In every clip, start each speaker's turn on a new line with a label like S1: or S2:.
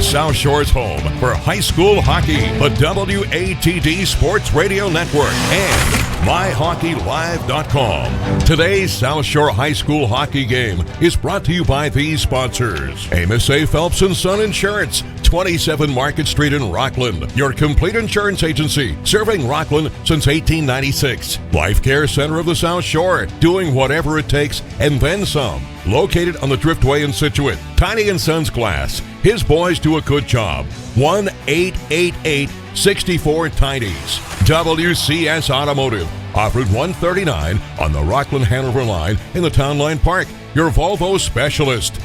S1: South Shore's home for high school hockey, the WATD Sports Radio Network, and MyHockeyLive.com. Today's South Shore High School hockey game is brought to you by these sponsors. Amos A. Phelps & Son Insurance, 27 Market Street in Rockland. Your complete insurance agency, serving Rockland since 1896. Life Care Center of the South Shore, doing whatever it takes and then some. Located on the Driftway in Scituate. Tiny & Sons Glass. His boys do a good job. 1-888-64-TINIES. WCS Automotive. Off Route 139 on the Rockland-Hanover line in the Town Line Park. Your Volvo specialist.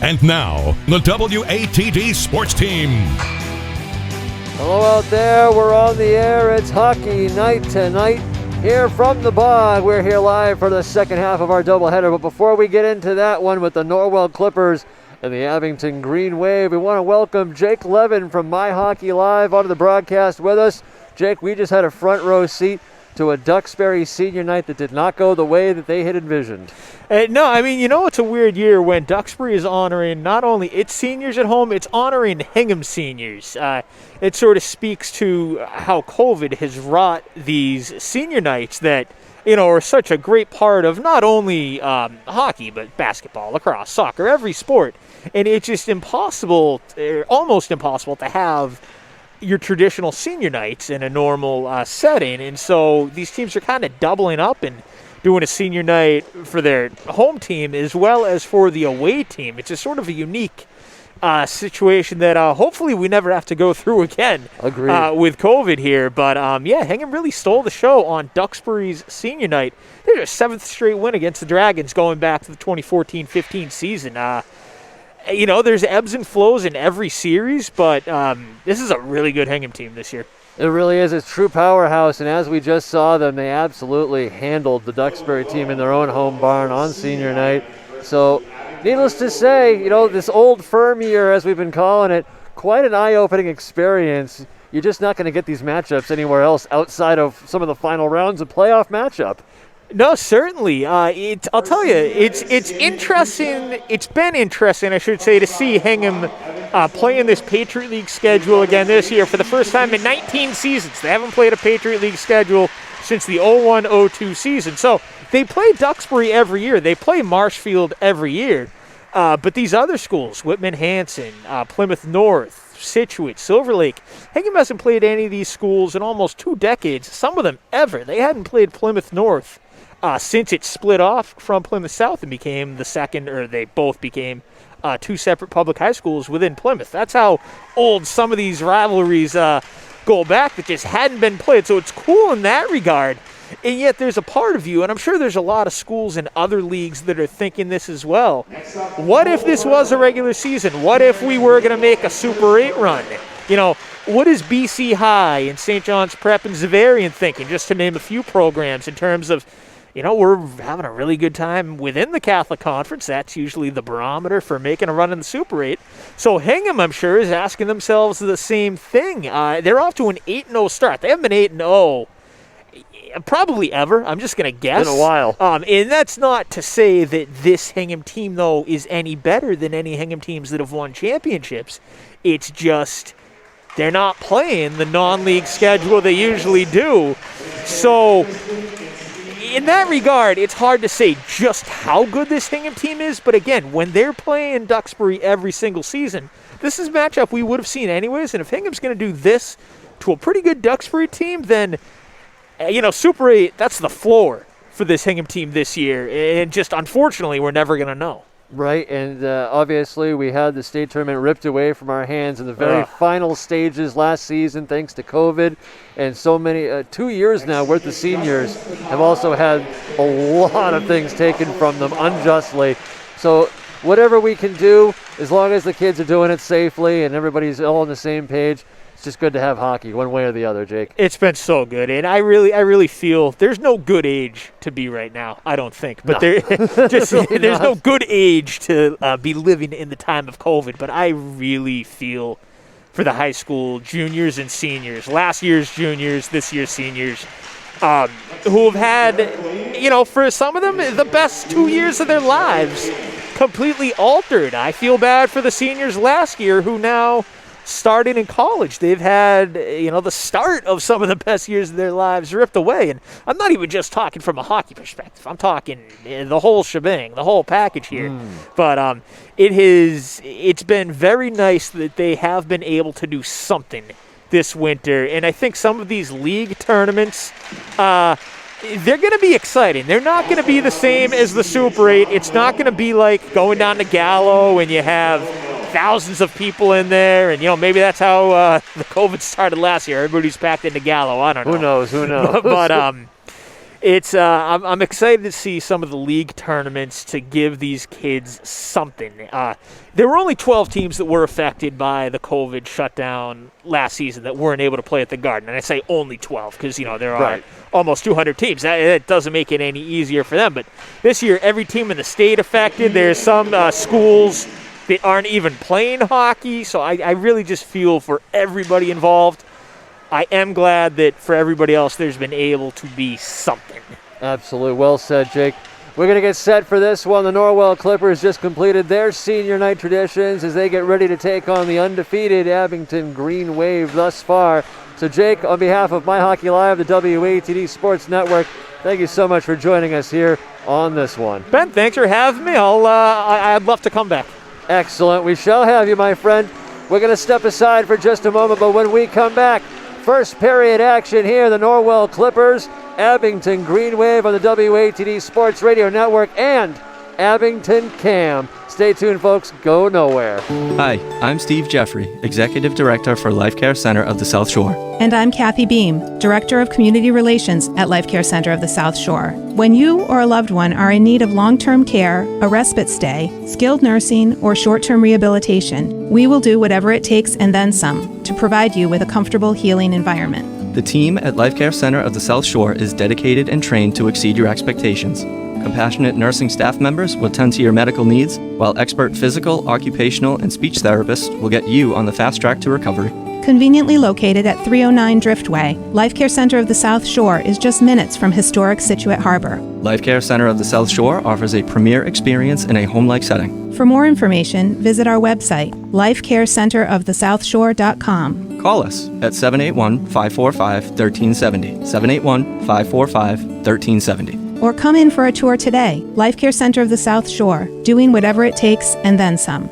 S1: And now, the WATD Sports Team.
S2: Hello out there. We're on the air. It's hockey night tonight. Here from the Bog, we're here live for the second half of our doubleheader. But before we get into that one with the Norwell Clippers and the Abington Green Wave, we want to welcome Jake Levin from My Hockey Live onto the broadcast with us. Jake, we just had a front row seat to a Duxbury senior night that did not go the way that they had envisioned.
S3: No, I mean, you know, it's a weird year when Duxbury is honoring not only its seniors at home, it's honoring Hingham seniors. It sort of speaks to how COVID has wrought these senior nights that, you know, are such a great part of not only hockey, but basketball, lacrosse, soccer, every sport. And it's just impossible, almost impossible to have your traditional senior nights in a normal setting. And so these teams are kind of doubling up and doing a senior night for their home team as well as for the away team. It's a sort of a unique situation that hopefully we never have to go through again with COVID here. But yeah, Hingham really stole the show on Duxbury's senior night. They're their seventh straight win against the Dragons going back to the 2014-15 season. You know, there's ebbs and flows in every series, but this is a really good Hingham team this year.
S2: It really is. It's a true powerhouse, and as we just saw them, they absolutely handled the Duxbury team in their own home barn on senior night. So, needless to say, you know, this old firm year, as we've been calling it, quite an eye-opening experience. You're just not going to get these matchups anywhere else outside of some of the final rounds of playoff matchup.
S3: No, certainly. I'll tell you, it's interesting. It's been interesting, I should say, to see Hingham play in this Patriot League schedule again this year for the first time in 19 seasons. They haven't played a Patriot League schedule since the 01-02 season. So they play Duxbury every year. They play Marshfield every year. But these other schools, Whitman-Hanson, Plymouth North, Scituate, Silver Lake, Hingham hasn't played any of these schools in almost 2 decades, some of them ever. They hadn't played Plymouth North since it split off from Plymouth South and became the second, or they both became 2 separate public high schools within Plymouth. That's how old some of these rivalries go back that just hadn't been played. So it's cool in that regard. And yet there's a part of you, and I'm sure there's a lot of schools in other leagues that are thinking this as well. What if this was a regular season? What if we were going to make a Super 8 run? You know, what is BC High and St. John's Prep and Xaverian thinking, just to name a few programs in terms of, you know, we're having a really good time within the Catholic Conference. That's usually the barometer for making a run in the Super 8. So Hingham, I'm sure, is asking themselves the same thing. They're off to an 8-0 start. They haven't been 8-0 probably ever. I'm just going to guess.
S2: Been a while.
S3: And that's not to say that this Hingham team, though, is any better than any Hingham teams that have won championships. It's just they're not playing the non-league schedule they usually do. So in that regard, it's hard to say just how good this Hingham team is. But again, when they're playing Duxbury every single season, this is a matchup we would have seen anyways. And if Hingham's going to do this to a pretty good Duxbury team, then, you know, Super 8, that's the floor for this Hingham team this year. And just unfortunately, we're never going to know.
S2: Right, and obviously we had the state tournament ripped away from our hands in the very final stages last season thanks to COVID. And so many, 2 years now worth of seniors have also had a lot of things taken from them unjustly. So whatever we can do, as long as the kids are doing it safely and everybody's all on the same page, it's just good to have hockey one way or the other, Jake.
S3: It's been so good, and I really feel there's no good age to be right now, I don't think. But there's no good age to be living in the time of COVID. But I really feel for the high school juniors and seniors, last year's juniors, this year's seniors, who have had, you know, for some of them, the best 2 years of their lives completely altered. I feel bad for the seniors last year who now starting in college. They've had, the start of some of the best years of their lives ripped away. And I'm not even just talking from a hockey perspective. I'm talking the whole shebang, the whole package here. But it's been very nice that they have been able to do something this winter. And I think some of these league tournaments, they're going to be exciting. They're not going to be the same as the Super 8. It's not going to be like going down to Gallo and you have thousands of people in there. And, maybe that's how the COVID started last year. Everybody's packed into Gallo. I don't know.
S2: Who knows?
S3: But it's I'm excited to see some of the league tournaments to give these kids something. There were only 12 teams that were affected by the COVID shutdown last season that weren't able to play at the Garden. And I say only 12 because, there are almost 200 teams. That doesn't make it any easier for them. But this year, every team in the state affected. There's some schools that aren't even playing hockey. So I really just feel for everybody involved. I am glad that for everybody else, there's been able to be something.
S2: Absolutely. Well said, Jake. We're going to get set for this one. The Norwell Clippers just completed their senior night traditions as they get ready to take on the undefeated Abington Green Wave thus far. So, Jake, on behalf of My Hockey Live, the WATD Sports Network, thank you so much for joining us here on this one.
S3: Ben, thanks for having me. I'd love to come back.
S2: Excellent. We shall have you, my friend. We're going to step aside for just a moment, but when we come back, first period action here, the Norwell Clippers, Abington Green Wave on the WATD Sports Radio Network, and Abington Cam. Stay tuned, folks. Go nowhere.
S4: Hi, I'm Steve Jeffrey, Executive Director for Life Care Center of the South Shore.
S5: And I'm Kathy Beam, Director of Community Relations at Life Care Center of the South Shore. When you or a loved one are in need of long-term care, a respite stay, skilled nursing, or short-term rehabilitation, we will do whatever it takes and then some to provide you with a comfortable, healing environment.
S4: The team at Life Care Center of the South Shore is dedicated and trained to exceed your expectations. Compassionate nursing staff members will tend to your medical needs, while expert physical, occupational, and speech therapists will get you on the fast track to recovery.
S5: Conveniently located at 309 Driftway, Life Care Center of the South Shore is just minutes from historic Scituate Harbor.
S4: Life Care Center of the South Shore offers a premier experience in a home-like setting.
S5: For more information, visit our website, lifecarecenterofthesouthshore.com.
S4: Call us at 781-545-1370, 781-545-1370.
S5: Or come in for a tour today. Life Care Center of the South Shore, doing whatever it takes and then some.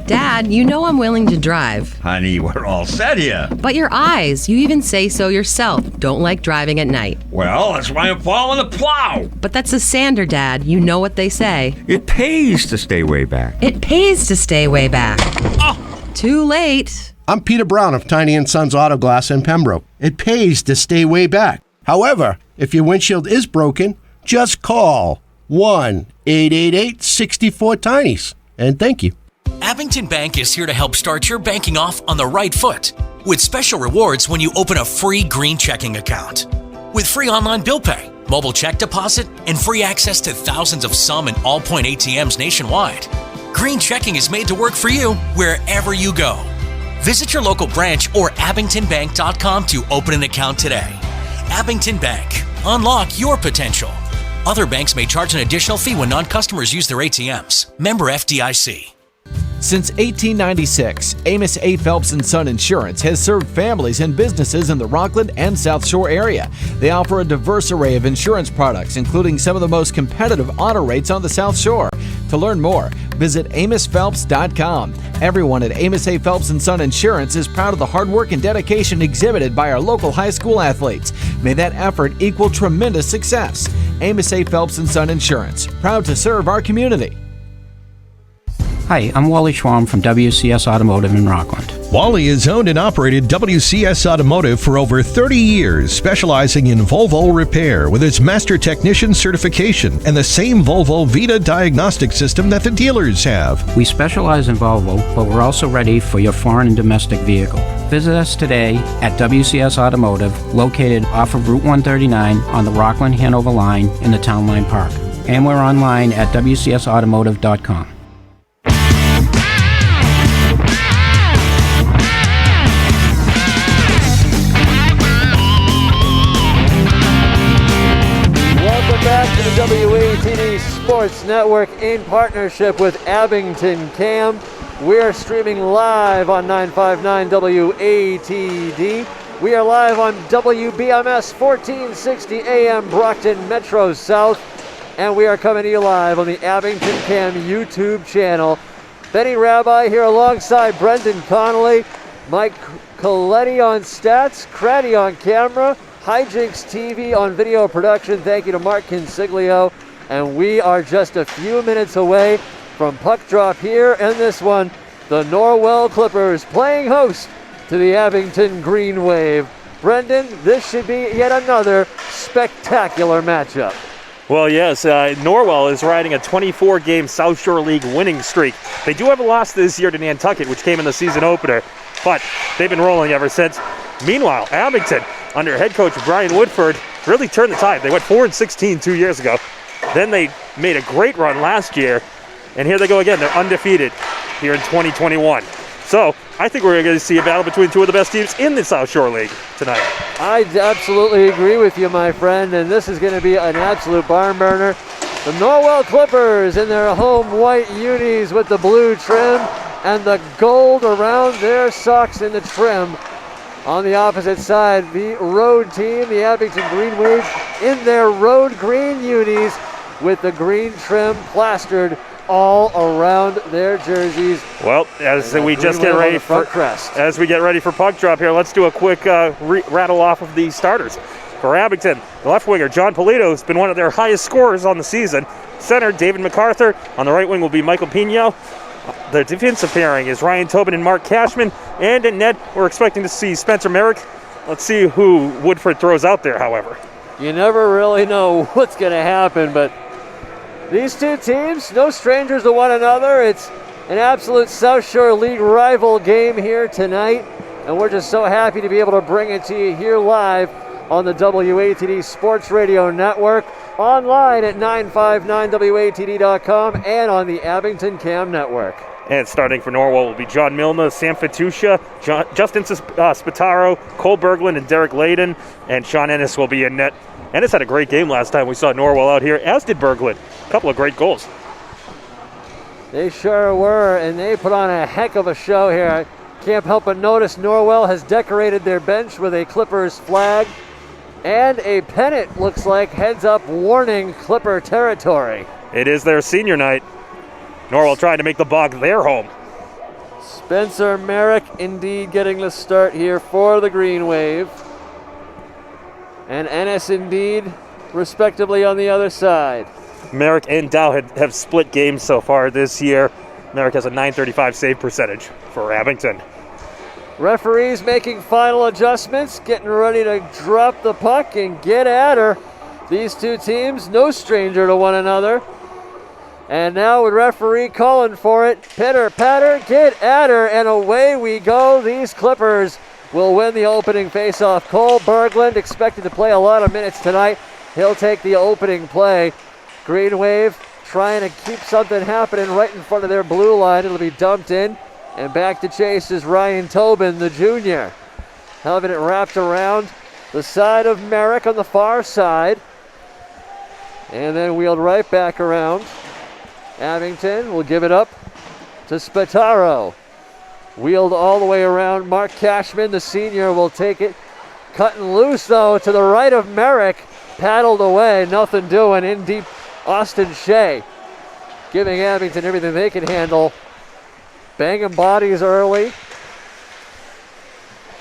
S6: Dad, you know I'm willing to drive.
S7: Honey, we're all set here.
S6: But your eyes, you even say so yourself, don't like driving at night.
S7: Well, that's why I'm following the plow.
S6: But that's a sander, Dad. You know what they say.
S7: It pays to stay way back.
S6: It pays to stay way back.
S7: Oh!
S6: Too late.
S8: I'm Peter Brown of Tiny & Sons Auto Glass in Pembroke. It pays to stay way back. However, if your windshield is broken, just call 1-888-64-TINIES. And thank you.
S9: Abington Bank is here to help start your banking off on the right foot with special rewards when you open a free green checking account. With free online bill pay, mobile check deposit, and free access to thousands of some and all-point ATMs nationwide, green checking is made to work for you wherever you go. Visit your local branch or abingtonbank.com to open an account today. Abington Bank. Unlock your potential. Other banks may charge an additional fee when non-customers use their ATMs. Member FDIC.
S10: Since 1896, Amos A. Phelps & Son Insurance has served families and businesses in the Rockland and South Shore area. They offer a diverse array of insurance products, including some of the most competitive auto rates on the South Shore. To learn more, visit AmosPhelps.com. Everyone at Amos A. Phelps & Son Insurance is proud of the hard work and dedication exhibited by our local high school athletes. May that effort equal tremendous success. Amos A. Phelps & Son Insurance, proud to serve our community.
S11: Hi, I'm Wally Schwam from WCS Automotive in Rockland.
S12: Wally has owned and operated WCS Automotive for over 30 years, specializing in Volvo repair with its Master Technician certification and the same Volvo Vita diagnostic system that the dealers have.
S11: We specialize in Volvo, but we're also ready for your foreign and domestic vehicle. Visit us today at WCS Automotive, located off of Route 139 on the Rockland-Hanover line in the Town Line Park. And we're online at WCSautomotive.com.
S2: Back to the WATD Sports Network in partnership with Abington Cam. We are streaming live on 959 WATD. We are live on WBMS 1460 AM Brockton Metro South. And we are coming to you live on the Abington Cam YouTube channel. Benny Rabbi here alongside Brendan Connolly, Mike Coletti on stats, Craddy on camera, Hijinks TV on video production. Thank you to Mark Consiglio. And we are just a few minutes away from puck drop here in this one. The Norwell Clippers playing host to the Abington Green Wave. Brendan, this should be yet another spectacular matchup.
S13: Well, yes, Norwell is riding a 24-game South Shore League winning streak. They do have a loss this year to Nantucket, which came in the season opener, but they've been rolling ever since. Meanwhile, Abington, under head coach Brian Woodford, really turned the tide. They went 4-16 2 years ago. Then they made a great run last year, and here they go again. They're undefeated here in 2021. So I think we're going to see a battle between two of the best teams in the South Shore League tonight.
S2: I absolutely agree with you, my friend, and this is going to be an absolute barn burner. The Norwell Clippers in their home white unis with the blue trim and the gold around their socks in the trim. On the opposite side, the road team, the Abington Green Wave, in their road green unis with the green trim plastered all around their jerseys.
S13: Well, as we just get ready for puck drop here, let's do a quick rattle off of the starters. For Abington, the left winger, John Polito, has been one of their highest scorers on the season. Center, David MacArthur. On the right wing will be Michael Pino. The defensive pairing is Ryan Tobin and Mark Cashman. And in net, we're expecting to see Spencer Merrick. Let's see who Woodford throws out there, however.
S2: You never really know what's going to happen, but these two teams, no strangers to one another. It's an absolute South Shore League rival game here tonight, and we're just so happy to be able to bring it to you here live on the WATD Sports Radio Network, online at 959watd.com, and on the Abington Cam Network.
S13: And starting for Norwell will be John Milna, Sam Fatusha, Justin Spataro, Cole Berglund, and Derek Layden, and Sean Ennis will be in net. Ennis had a great game last time we saw Norwell out here, as did Berglund. A couple of great goals.
S2: They sure were, and they put on a heck of a show here. I can't help but notice Norwell has decorated their bench with a Clippers flag and a pennant, looks like, heads up warning Clipper territory.
S13: It is their senior night. Norwell trying to make the Bog their home.
S2: Spencer Merrick indeed getting the start here for the Green Wave. And Ennis indeed, respectively, on the other side.
S13: Merrick and Dow have split games so far this year. Merrick has a .935 save percentage for Abington.
S2: Referees making final adjustments, getting ready to drop the puck and get at her. These two teams, no stranger to one another. And now with referee calling for it, pitter patter, get at her, and away we go. These Clippers will win the opening faceoff. Cole Berglund expected to play a lot of minutes tonight. He'll take the opening play. Green Wave trying to keep something happening right in front of their blue line. It'll be dumped in. And back to chase is Ryan Tobin, the junior. Having it wrapped around the side of Merrick on the far side. And then wheeled right back around. Abington will give it up to Spataro. Wheeled all the way around. Mark Cashman, the senior, will take it. Cutting loose, though, to the right of Merrick. Paddled away, nothing doing. In deep, Austin Shea. Giving Abington everything they can handle. Banging bodies early.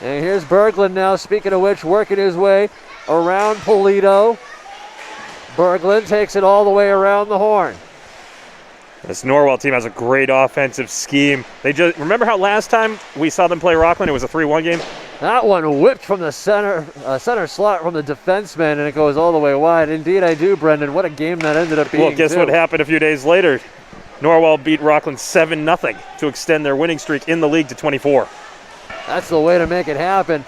S2: And here's Berglund now, speaking of which, working his way around Polito. Berglund takes it all the way around the horn.
S13: This Norwell team has a great offensive scheme. Remember how last time we saw them play Rockland, it was a 3-1 game?
S2: That one whipped from the center slot from the defenseman, and it goes all the way wide. Indeed I do, Brendan. What a game that ended up being.
S13: Well, guess what happened a few days later? Norwell beat Rockland 7-0 to extend their winning streak in the league to 24.
S2: That's the way to make it happen.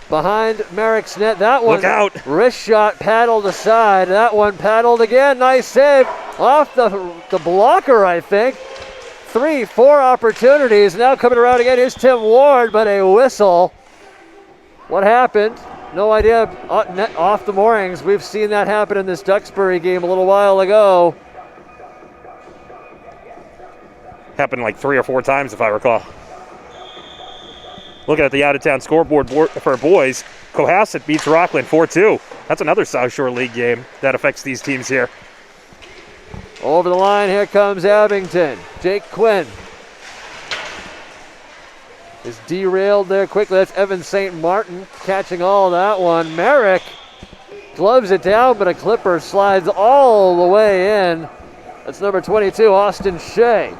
S2: Behind Merrick's net, that one.
S13: Look out.
S2: Wrist shot paddled aside. That one paddled again. Nice save. Off the blocker, I think. 3-4 opportunities. Now coming around again. Here's Tim Ward, but a whistle. What happened? No idea. Net off the moorings. We've seen that happen in this Duxbury game a little while ago.
S13: Happened like 3 or 4 times, if I recall. Looking at the out-of-town scoreboard for boys, Cohasset beats Rockland 4-2. That's another South Shore League game that affects these teams here.
S2: Over the line, here comes Abington. Jake Quinn is derailed there quickly. That's Evan St. Martin catching all that one. Merrick gloves it down, but a clipper slides all the way in. That's number 22, Austin Shea.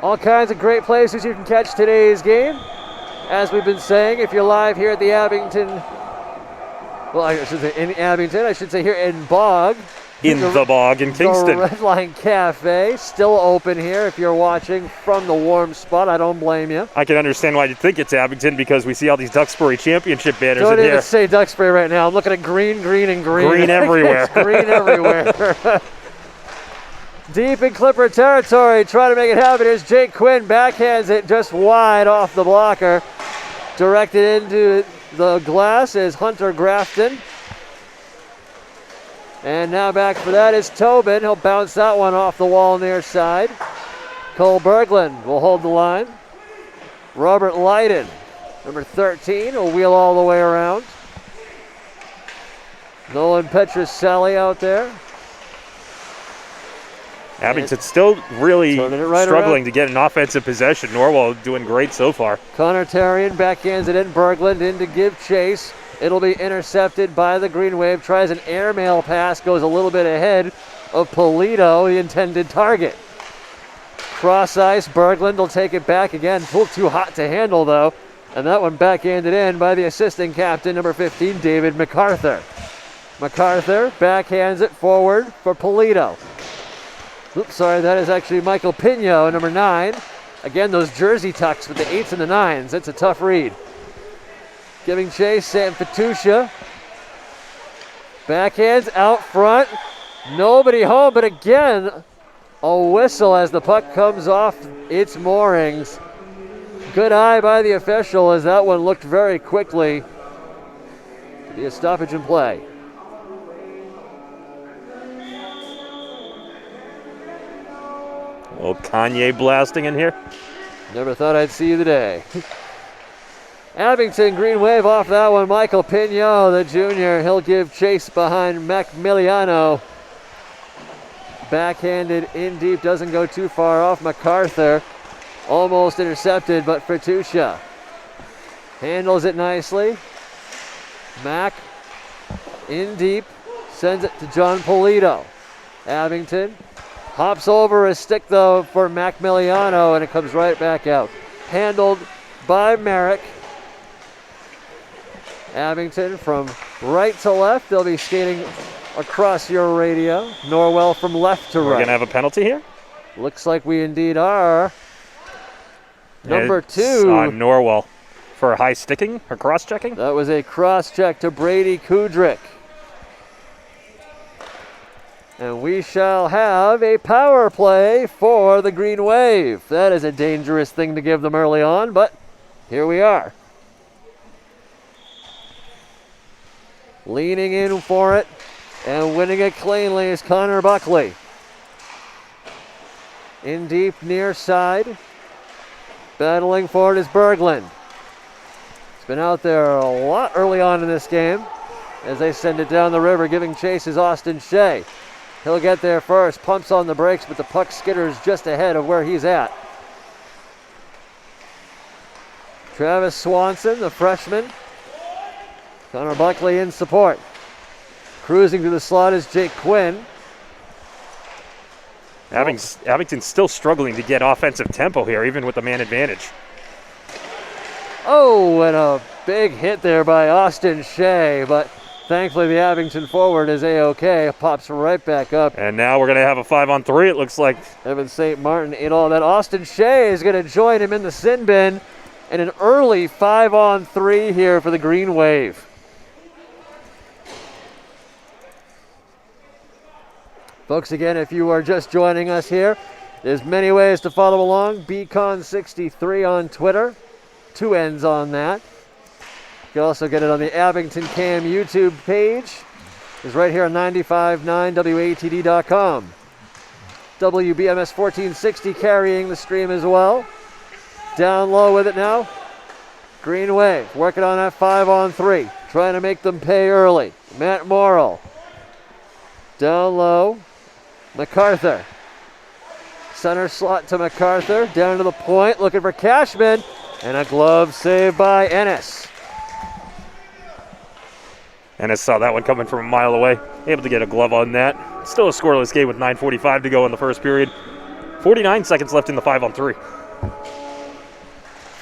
S2: All kinds of great places you can catch today's game. As we've been saying, if you're live here at the Abington, well, I should say in Abington, I should say here in Bog.
S13: In the Bog in Kingston.
S2: The Red Line Cafe, still open here if you're watching from the warm spot. I don't blame you.
S13: I can understand why you think it's Abington because we see all these Duxbury Championship banners
S2: don't
S13: in
S2: even
S13: here.
S2: say Duxbury right now. I'm looking at green, green, and green.
S13: Green everywhere.
S2: It's green everywhere. Deep in Clipper territory, trying to make it happen. Here's Jake Quinn, backhands it just wide off the blocker. Directed into the glass is Hunter Grafton. And now back for that is Tobin. He'll bounce that one off the wall near side. Cole Berglund will hold the line. Robert Leiden, number 13, will wheel all the way around. Nolan Petroselli out there.
S13: Abington's still really
S2: right
S13: struggling
S2: around
S13: to get an offensive possession. Norwell doing great so far.
S2: Connor Tarian backhands it in. Berglund in to give chase. It'll be intercepted by the Green Wave. Tries an airmail pass. Goes a little bit ahead of Polito, the intended target. Cross ice. Berglund will take it back again. A little too hot to handle, though. And that one backhanded in by the assistant captain, number 15, David MacArthur. MacArthur backhands it forward for Polito. Oops, sorry, that is actually Michael Pino, number 9. Again, those jersey tucks with the 8s and the 9s. It's a tough read. Giving chase, Sam Fetusha. Backhands out front. Nobody home, but again, a whistle as the puck comes off its moorings. Good eye by the official as that one looked very quickly to be a stoppage in play.
S13: Oh, Kanye blasting in here.
S2: Never thought I'd see you today. Abington Green Wave off that one. Michael Pino, the junior, he'll give chase behind Macmiliano. Backhanded in deep, doesn't go too far off. MacArthur almost intercepted, but Fertusha handles it nicely. Mac in deep, sends it to John Polito. Abington hops over a stick, though, for Macmiliano, and it comes right back out. Handled by Merrick. Abington from right to left. They'll be skating across your radio. Norwell from left to right.
S13: We're going to have a penalty here?
S2: Looks like we indeed are. Number 2.
S13: On Norwell for high sticking or cross-checking?
S2: That was a cross-check to Brady Kudrick. And we shall have a power play for the Green Wave. That is a dangerous thing to give them early on, but here we are. Leaning in for it and winning it cleanly is Connor Buckley. In deep near side. Battling for it is Berglund. It's been out there a lot early on in this game as they send it down the river. Giving chase is Austin Shea. He'll get there first, pumps on the brakes, but the puck skitters just ahead of where he's at. Travis Swanson, the freshman. Connor Buckley in support. Cruising to the slot is Jake Quinn.
S13: Abington's still struggling to get offensive tempo here, even with the man advantage.
S2: Oh, and a big hit there by Austin Shea, but thankfully the Abington forward is A-OK. Pops right back up.
S13: And now we're going to have a 5-on-3, it looks like.
S2: Evan St. Martin ate all that. Austin Shea is going to join him in the sin bin. And an early 5-on-3 here for the Green Wave. Folks, again, if you are just joining us here, there's many ways to follow along. Beacon63 on Twitter. 2 ends on that. You can also get it on the Abington Cam YouTube page. is right here on 95.9 WATD.com. WBMS 1460 carrying the stream as well. Down low with it now. Green Wave working on that 5-on-3. Trying to make them pay early. Matt Morrill. Down low. MacArthur. Center slot to MacArthur. Down to the point. Looking for Cashman. And a glove save by Ennis.
S13: Ennis saw that one coming from a mile away. Able to get a glove on that. Still a scoreless game with 9:45 to go in the first period. 49 seconds left in the 5-on-3.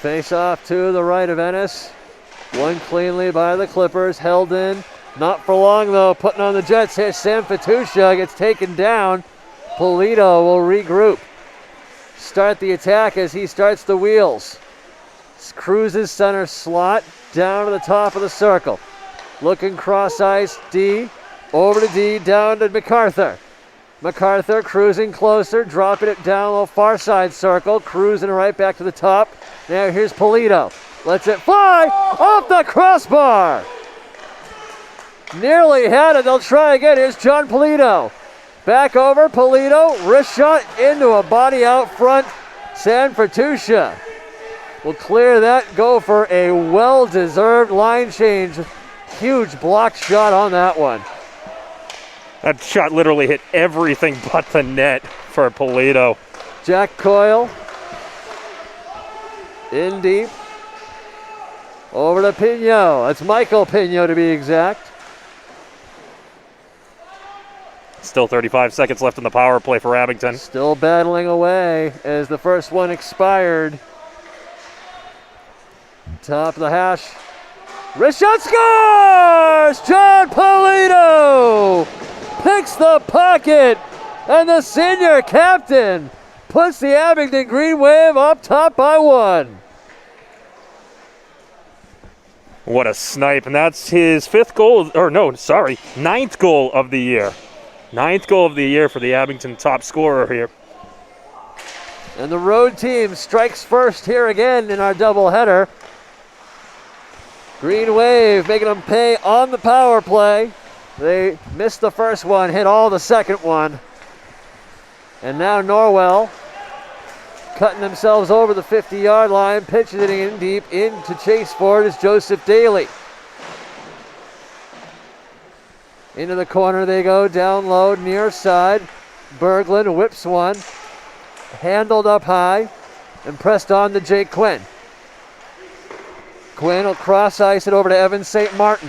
S2: Face off to the right of Ennis. Won cleanly by the Clippers. Held in. Not for long though. Putting on the Jets here. Sam Fetusha gets taken down. Polito will regroup. Start the attack as he starts the wheels. Cruises center slot. Down to the top of the circle. Looking cross ice. D. Over to D. Down to MacArthur. MacArthur cruising closer. Dropping it down the far side circle. Cruising right back to the top. Now here's Polito. Lets it fly off the crossbar. Nearly had it. They'll try again. Here's John Polito. Back over. Polito. Wrist shot into a body out front. San Fertusha will clear that. Go for a well-deserved line change. Huge block shot on that one.
S13: That shot literally hit everything but the net for Polito.
S2: Jack Coyle. In deep. Over to Pino. That's Michael Pino to be exact.
S13: Still 35 seconds left in the power play for Abington.
S2: Still battling away as the first one expired. Top of the hash. Wrist shot scores! John Polito picks the pocket, and the senior captain puts the Abington Green Wave up top by 1.
S13: What a snipe, and that's his ninth goal of the year. 9th goal of the year for the Abington top scorer here.
S2: And the road team strikes first here again in our doubleheader. Green Wave making them pay on the power play. They missed the first one, hit all the second one. And now Norwell cutting themselves over the 50-yard line, pitching it in deep. In to chase for it is Joseph Daly. Into the corner they go, down low, near side. Berglund whips one. Handled up high and pressed on to Jake Quinn. Quinn will cross ice it over to Evan St. Martin.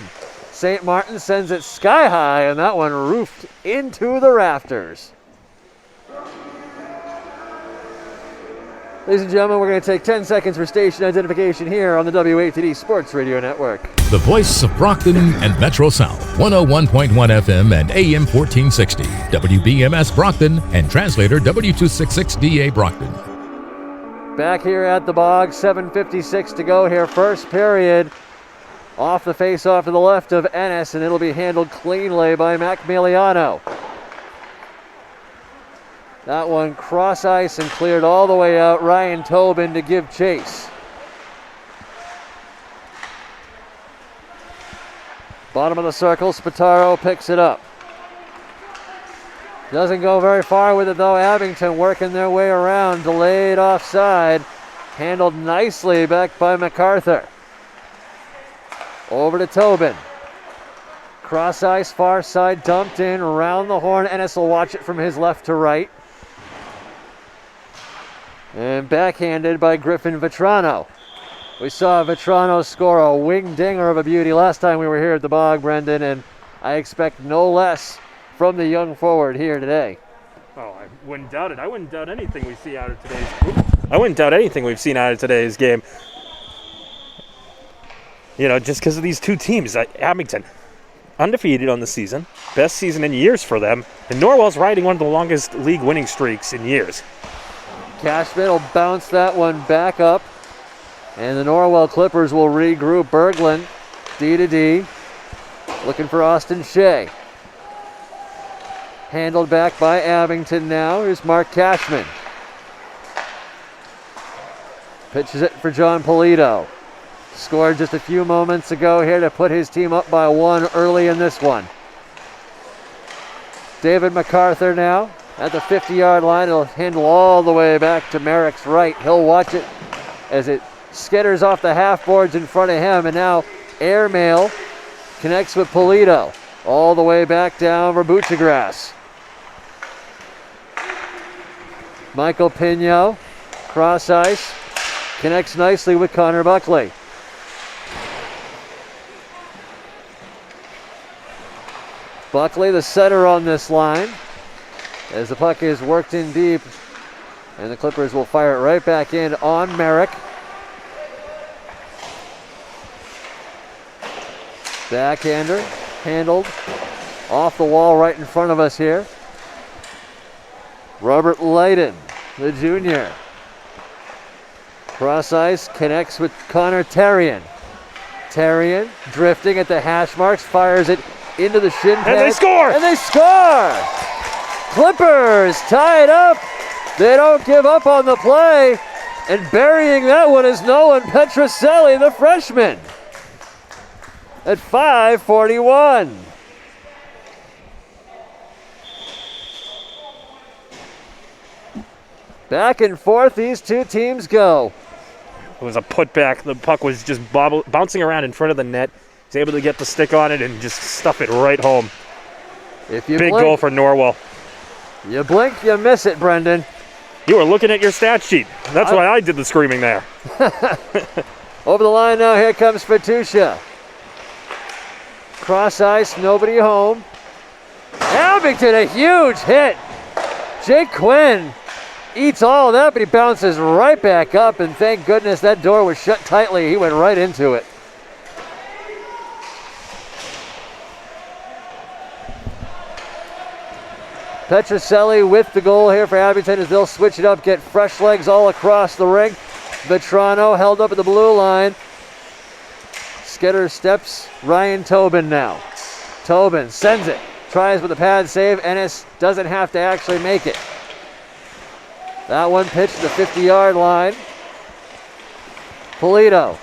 S2: St. Martin sends it sky high, and that one roofed into the rafters. Ladies and gentlemen, we're going to take 10 seconds for station identification here on the WATD Sports Radio Network.
S14: The voice of Brockton and Metro South, 101.1 FM and AM 1460, WBMS Brockton, and translator W266DA Brockton.
S2: Back here at the Bog, 7:56 to go here, first period. Off the face-off to the left of Ennis, and it'll be handled cleanly by Mac Miliano. That one cross ice and cleared all the way out. Ryan Tobin to give chase. Bottom of the circle, Spataro picks it up. Doesn't go very far with it though. Abington working their way around, delayed offside. Handled nicely back by MacArthur. Over to Tobin. Cross ice, far side, dumped in, around the horn. Ennis will watch it from his left to right. And backhanded by Griffin Vetrano. We saw Vetrano score a wing dinger of a beauty last time we were here at the Bog, Brendan, and I expect no less from the young forward here today.
S13: Oh, I wouldn't doubt it. I wouldn't doubt anything we see out of today's. I wouldn't doubt anything we've seen out of today's game. You know, just because of these two teams, Abington, undefeated on the season, best season in years for them, and Norwell's riding one of the longest league winning streaks in years.
S2: Cashman will bounce that one back up, and the Norwell Clippers will regroup. Berglund, D to D, looking for Austin Shea. Handled back by Abington now. Here's Mark Cashman. Pitches it for John Polito. Scored just a few moments ago here to put his team up by 1 early in this one. David MacArthur now at the 50-yard line. He'll handle all the way back to Merrick's right. He'll watch it as it skitters off the half boards in front of him. And now airmail connects with Polito all the way back down for Butchergrass. Michael Pino, cross ice, connects nicely with Connor Buckley. Buckley, the setter on this line, as the puck is worked in deep, and the Clippers will fire it right back in on Merrick. Backhander, handled off the wall right in front of us here. Robert Leyden, the junior. Cross ice, connects with Connor Terrien. Terrien drifting at the hash marks, fires it into the shin pad.
S13: And they score!
S2: And they score! Clippers tie it up. They don't give up on the play. And burying that one is Nolan Petroselli, the freshman. At 5:41. Back and forth these two teams go.
S13: It was a putback. The puck was just bouncing around in front of the net. He's able to get the stick on it and just stuff it right home.
S2: If you
S13: Big
S2: blink,
S13: goal for Norwell.
S2: You blink, you miss it, Brendan.
S13: You were looking at your stat sheet. That's why I did the screaming there.
S2: Over the line now, here comes Fatusha. Cross ice, nobody home. Abington, a huge hit. Jake Quinn eats all of that, but he bounces right back up, and thank goodness that door was shut tightly. He went right into it. Petroselli with the goal here for Abington as they'll switch it up, get fresh legs all across the rink. Vetrano held up at the blue line. Skitter steps, Ryan Tobin now. Tobin sends it, tries with a pad save. Ennis doesn't have to actually make it. That one pitched to the 50-yard line. Polito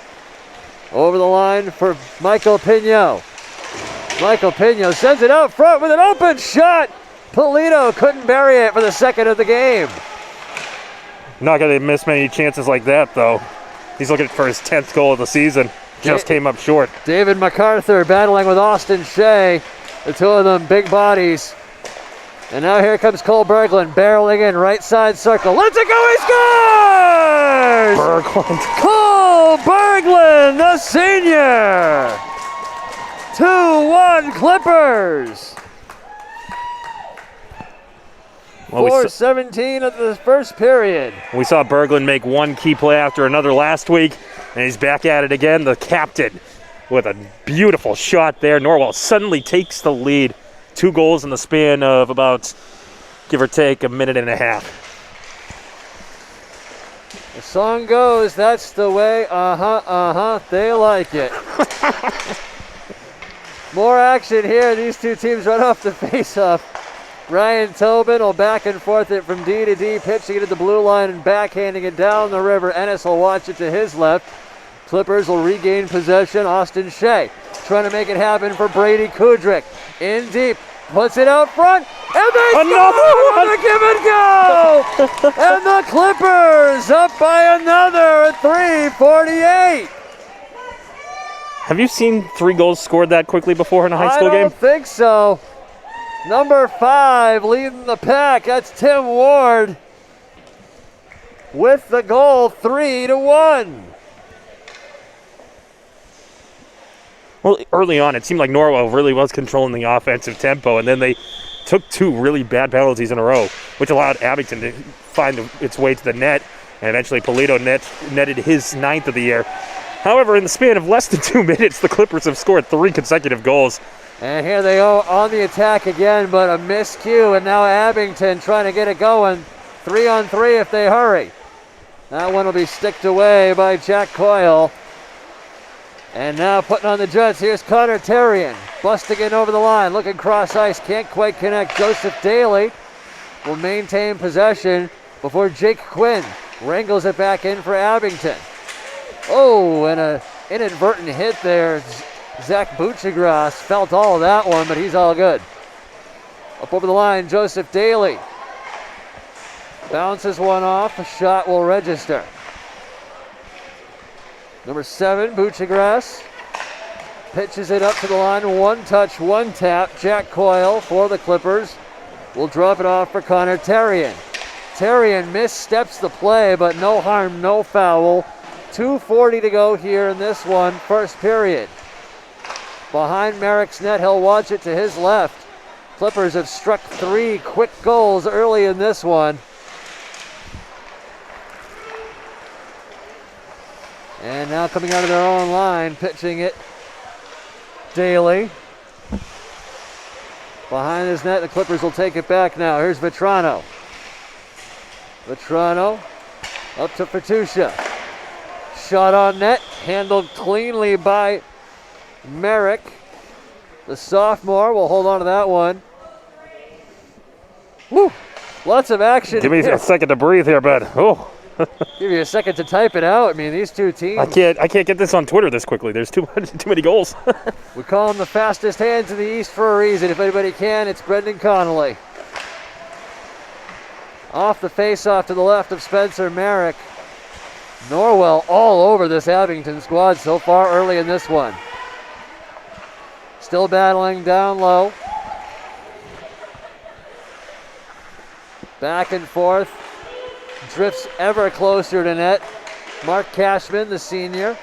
S2: over the line for Michael Pino. Michael Pino sends it out front with an open shot. Polito couldn't bury it for the second of the game.
S13: Not going to miss many chances like that, though. He's looking for his 10th goal of the season. Just came up short.
S2: David MacArthur battling with Austin Shea. The two of them big bodies. And now here comes Cole Berglund barreling in right side circle. Let's it go, he scores!
S13: Berglund.
S2: Cole Berglund, the senior. 2-1 Clippers. 4:17 of the first period.
S13: We saw Berglund make one key play after another last week, and he's back at it again. The captain with a beautiful shot there. Norwell suddenly takes the lead. 2 goals in the span of about, give or take, a minute and a half.
S2: The song goes, that's the way, they like it. More action here. These two teams run off the face-off. Ryan Tobin will back and forth it from D to D, pitching it at the blue line and backhanding it down the river. Ennis will watch it to his left. Clippers will regain possession. Austin Shea trying to make it happen for Brady Kudrick. In deep, puts it out front, and they score on the give and go! And the Clippers up by another at 3:48.
S13: Have you seen 3 goals scored that quickly before in a high school game?
S2: I don't think so. Number 5 leading the pack. That's Tim Ward with the goal, 3-1.
S13: Well, early on, it seemed like Norwell really was controlling the offensive tempo, and then they took 2 really bad penalties in a row, which allowed Abington to find its way to the net, and eventually Polito netted his 9th of the year. However, in the span of less than 2 minutes, the Clippers have scored 3 consecutive goals.
S2: And here they go on the attack again, but a miscue, and now Abington trying to get it going. 3-on-3 if they hurry. That one will be sticked away by Jack Coyle. And now putting on the Jets, here's Connor Terrien. Busting in over the line, looking cross ice, can't quite connect. Joseph Daly will maintain possession before Jake Quinn wrangles it back in for Abington. Oh, and an inadvertent hit there. Zach Butchergrass felt all of that one, but he's all good. Up over the line, Joseph Daly. Bounces one off. A shot will register. Number 7, Buchagras. Pitches it up to the line. One touch, one tap. Jack Coyle for the Clippers will drop it off for Connor Terrien. Terrien missteps the play, but no harm, no foul. 2:40 to go here in this one, first period. Behind Merrick's net, he'll watch it to his left. Clippers have struck 3 quick goals early in this one. And now coming out of their own line, pitching it, Daly. Behind his net, the Clippers will take it back now. Here's Vetrano. Vetrano up to Fertusha. Shot on net, handled cleanly by Merrick. The sophomore will hold on to that one. Woo! Lots of action.
S13: Give me a second to breathe here, bud. Oh.
S2: Give you a second to type it out. I mean, these two teams.
S13: I can't get this on Twitter this quickly. There's too many goals.
S2: We call them the fastest hands in the East for a reason. If anybody can, it's Brendan Connolly. Off the face-off to the left of Spencer Merrick. Norwell all over this Abington squad so far early in this one. Still battling down low. Back and forth. Drifts ever closer to net. Mark Cashman, the senior.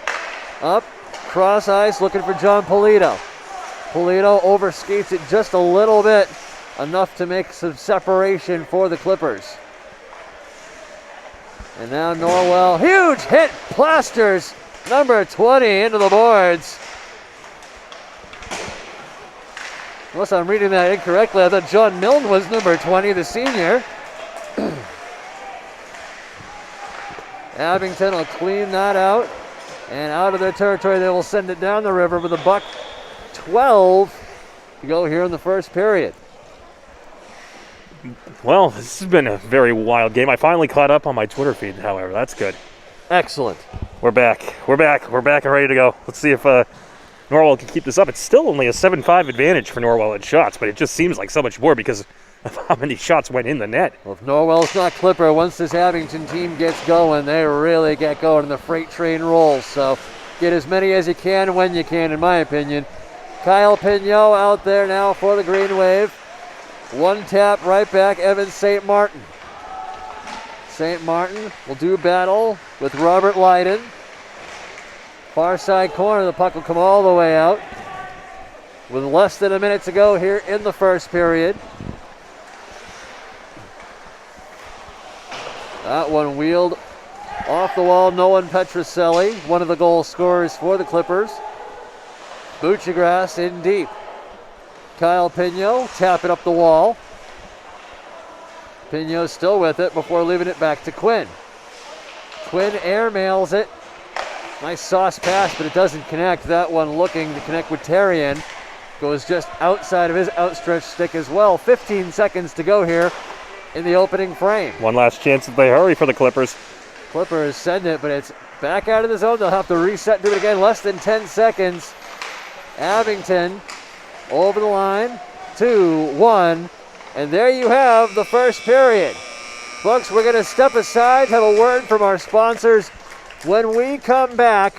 S2: Up, cross ice, looking for John Polito. Polito overskates it just a little bit. Enough to make some separation for the Clippers. And now Norwell, huge hit, plasters number 20 into the boards. Unless I'm reading that incorrectly, I thought John Milne was number 20, the senior. Abington will clean that out, and out of their territory they will send it down the river with $1:12 to go here in the first period.
S13: Well, this has been a very wild game. I finally caught up on my Twitter feed, however. That's good.
S2: Excellent.
S13: We're back and ready to go. Let's see if Norwell can keep this up. It's still only a 7-5 advantage for Norwell in shots, but it just seems like so much more because of how many shots went in the net.
S2: Well, if Norwell's not Clipper, once this Abington team gets going, they really get going and the freight train rolls. So get as many as you can when you can, in my opinion. Kyle Pignot out there now for the Green Wave. One tap right back, Evan St. Martin. St. Martin will do battle with Robert Lydon. Far side corner, the puck will come all the way out. With less than a minute to go here in the first period. That one wheeled off the wall. Nolan Petroselli, one of the goal scorers for the Clippers. Buchagras in deep. Kyle Pignot, tap it up the wall. Pignot still with it before leaving it back to Quinn. Quinn airmails it. Nice sauce pass, but it doesn't connect. That one looking to connect with Terrien. Goes just outside of his outstretched stick as well. 15 seconds to go here in the opening frame.
S13: One last chance if they hurry for the Clippers.
S2: Clippers send it, but it's back out of the zone. They'll have to reset and do it again. Less than 10 seconds. Abington over the line. 2-1. And there you have the first period. Folks, we're going to step aside, have a word from our sponsors. When we come back,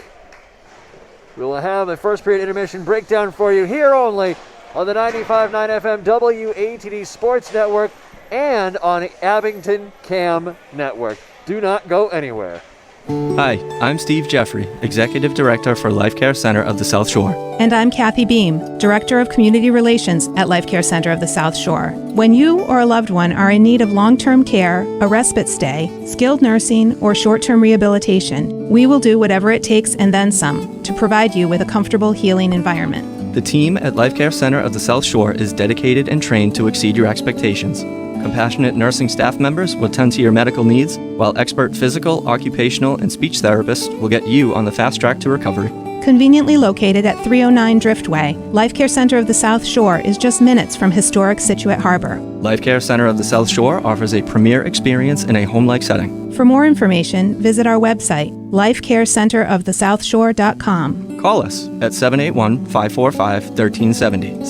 S2: we will have a first period intermission breakdown for you here only on the 95.9 FM WATD Sports Network and on Abington Cam Network. Do not go anywhere.
S4: Hi, I'm Steve Jeffrey, Executive Director for Life Care Center of the South Shore.
S5: And I'm Kathy Beam, Director of Community Relations at Life Care Center of the South Shore. When you or a loved one are in need of long-term care, a respite stay, skilled nursing, or short-term rehabilitation, we will do whatever it takes and then some to provide you with a comfortable, healing environment.
S4: The team at Life Care Center of the South Shore is dedicated and trained to exceed your expectations. Compassionate nursing staff members will tend to your medical needs, while expert physical, occupational, and speech therapists will get you on the fast track to recovery.
S5: Conveniently located at 309 Driftway, Life Care Center of the South Shore is just minutes from historic Scituate Harbor.
S4: Life Care Center of the South Shore offers a premier experience in a home-like setting.
S5: For more information, visit our website, lifecarecenterofthesouthshore.com.
S4: Call us at 781-545-1370,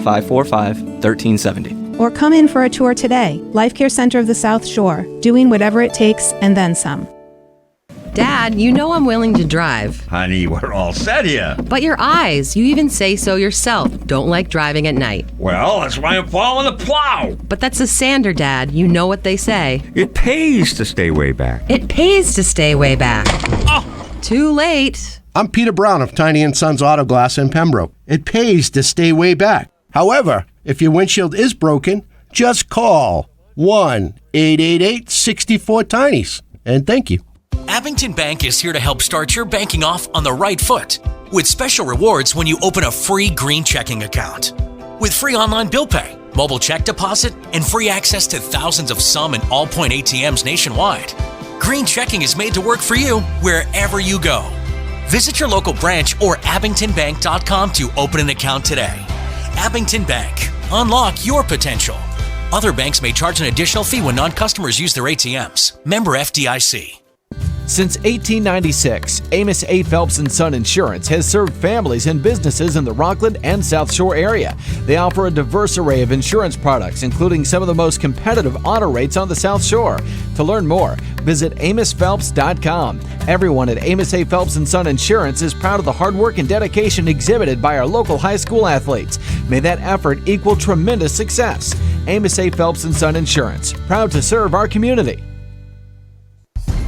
S4: 781-545-1370.
S5: or come in for a tour today. Life Care Center of the South Shore, doing whatever it takes and then some.
S6: Dad, you know I'm willing to drive.
S7: Honey, we're all set here.
S6: But your eyes, you even say so yourself, don't like driving at night.
S7: Well, that's why I'm following the plow.
S6: But that's a sander, Dad. You know what they say.
S7: It pays to stay way back.
S6: It pays to stay way back.
S7: Oh!
S6: Too late.
S8: I'm Peter Brown of Tiny & Sons Auto Glass in Pembroke. It pays to stay way back. However, if your windshield is broken, just call 1-888-64-TINIES. And thank you.
S9: Abington Bank is here to help start your banking off on the right foot with special rewards when you open a free green checking account. With free online bill pay, mobile check deposit, and free access to thousands of some and all point ATMs nationwide, green checking is made to work for you wherever you go. Visit your local branch or abingtonbank.com to open an account today. Abington Bank. Unlock your potential. Other banks may charge an additional fee when non-customers use their ATMs. Member FDIC.
S10: Since 1896, Amos A. Phelps & Son Insurance has served families and businesses in the Rockland and South Shore area. They offer a diverse array of insurance products, including some of the most competitive auto rates on the South Shore. To learn more, visit AmosPhelps.com. Everyone at Amos A. Phelps & Son Insurance is proud of the hard work and dedication exhibited by our local high school athletes. May that effort equal tremendous success. Amos A. Phelps & Son Insurance, proud to serve our community.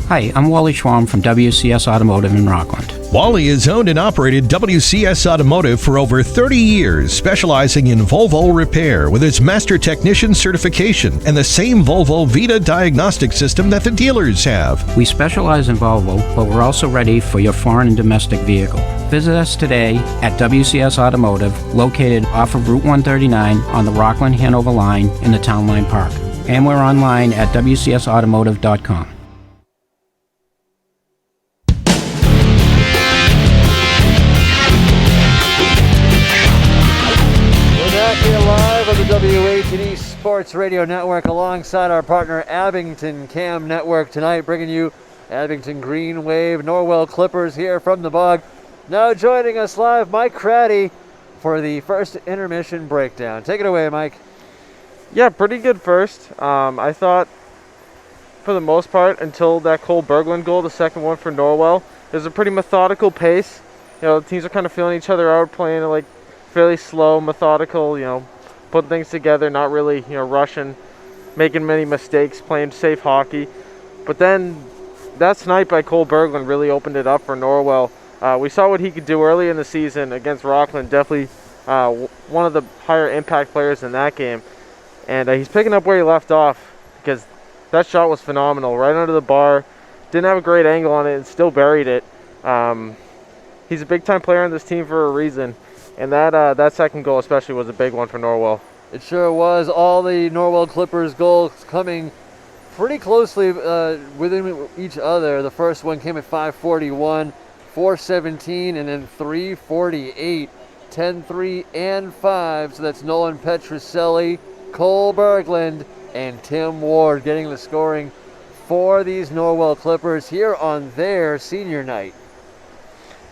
S11: Hi, I'm Wally Schwam from WCS Automotive in Rockland.
S12: Wally has owned and operated WCS Automotive for over 30 years, specializing in Volvo repair with its master technician certification and the same Volvo Vita diagnostic system that the dealers have.
S11: We specialize in Volvo, but we're also ready for your foreign and domestic vehicle. Visit us today at WCS Automotive, located off of Route 139 on the Rockland-Hanover line in the Town Line Park. And we're online at WCSautomotive.com.
S2: Here live on the WATD Sports Radio Network alongside our partner Abington Cam Network tonight, bringing you Abington Green Wave Norwell Clippers here from the Bog. Now joining us live, Mike Craddy for the first intermission breakdown. Take it away, Mike.
S15: Yeah, pretty good first. I thought for the most part until that Cole Berglund goal, the second one for Norwell, it was a pretty methodical pace. You know, the teams are kind of feeling each other out, playing like fairly slow, methodical, putting things together, not really, rushing, making many mistakes, playing safe hockey. But then that snipe by Cole Berglund really opened it up for Norwell. We saw what he could do early in the season against Rockland, definitely one of the higher impact players in that game. And he's picking up where he left off because that shot was phenomenal, right under the bar. Didn't have a great angle on it and still buried it. He's a big-time player on this team for a reason. And that second goal especially was a big one for Norwell.
S2: It sure was. All the Norwell Clippers goals coming pretty closely within each other. The first one came at 5:41, 4:17, and then 3:48. 10-3 and 5. So that's Nolan Petroselli, Cole Berglund, and Tim Ward getting the scoring for these Norwell Clippers here on their senior night.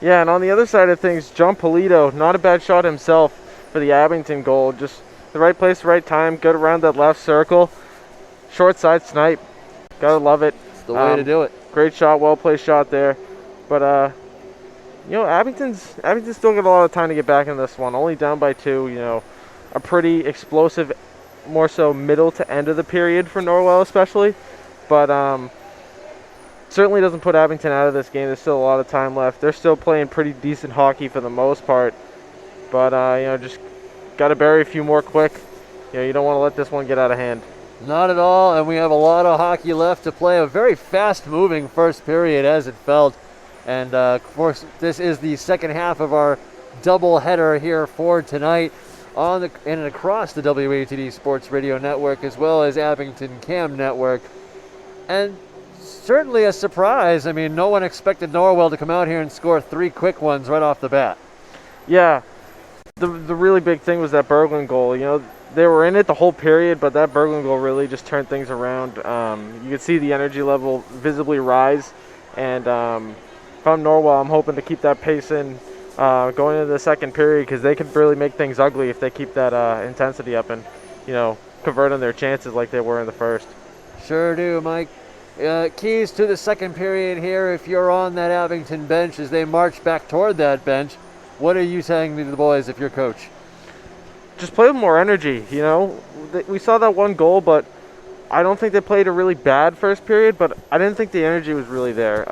S15: Yeah, and on the other side of things, John Polito, not a bad shot himself for the Abington goal. Just the right place, right time, good around that left circle. Short side snipe. Gotta love it.
S2: It's the way to do it.
S15: Great shot, well-placed shot there. But, Abington's still got a lot of time to get back in this one. Only down by 2, a pretty explosive, more so middle to end of the period for Norwell especially. But, certainly doesn't put Abington out of this game. There's still a lot of time left. They're still playing pretty decent hockey for the most part. But, just got to bury a few more quick. You don't want to let this one get out of hand.
S2: Not at all, and we have a lot of hockey left to play. A very fast-moving first period as it felt. And, of course, this is the second half of our doubleheader here for tonight on and across the WATD Sports Radio Network as well as Abington Cam Network. And certainly a surprise. I mean, no one expected Norwell to come out here and score 3 quick ones right off the bat.
S15: Yeah, the really big thing was that Berglund goal. They were in it the whole period, but that Berglund goal really just turned things around. You could see the energy level visibly rise. And if I'm Norwell, I'm hoping to keep that pace in going into the second period because they could really make things ugly if they keep that intensity up and, convert on their chances like they were in the first.
S2: Sure do, Mike. Keys to the second period here, if you're on that Abington bench as they march back toward that bench, what are you saying to the boys if you're coach?
S15: Just play with more energy, you know. We saw that one goal, but I don't think they played a really bad first period, but I didn't think the energy was really there.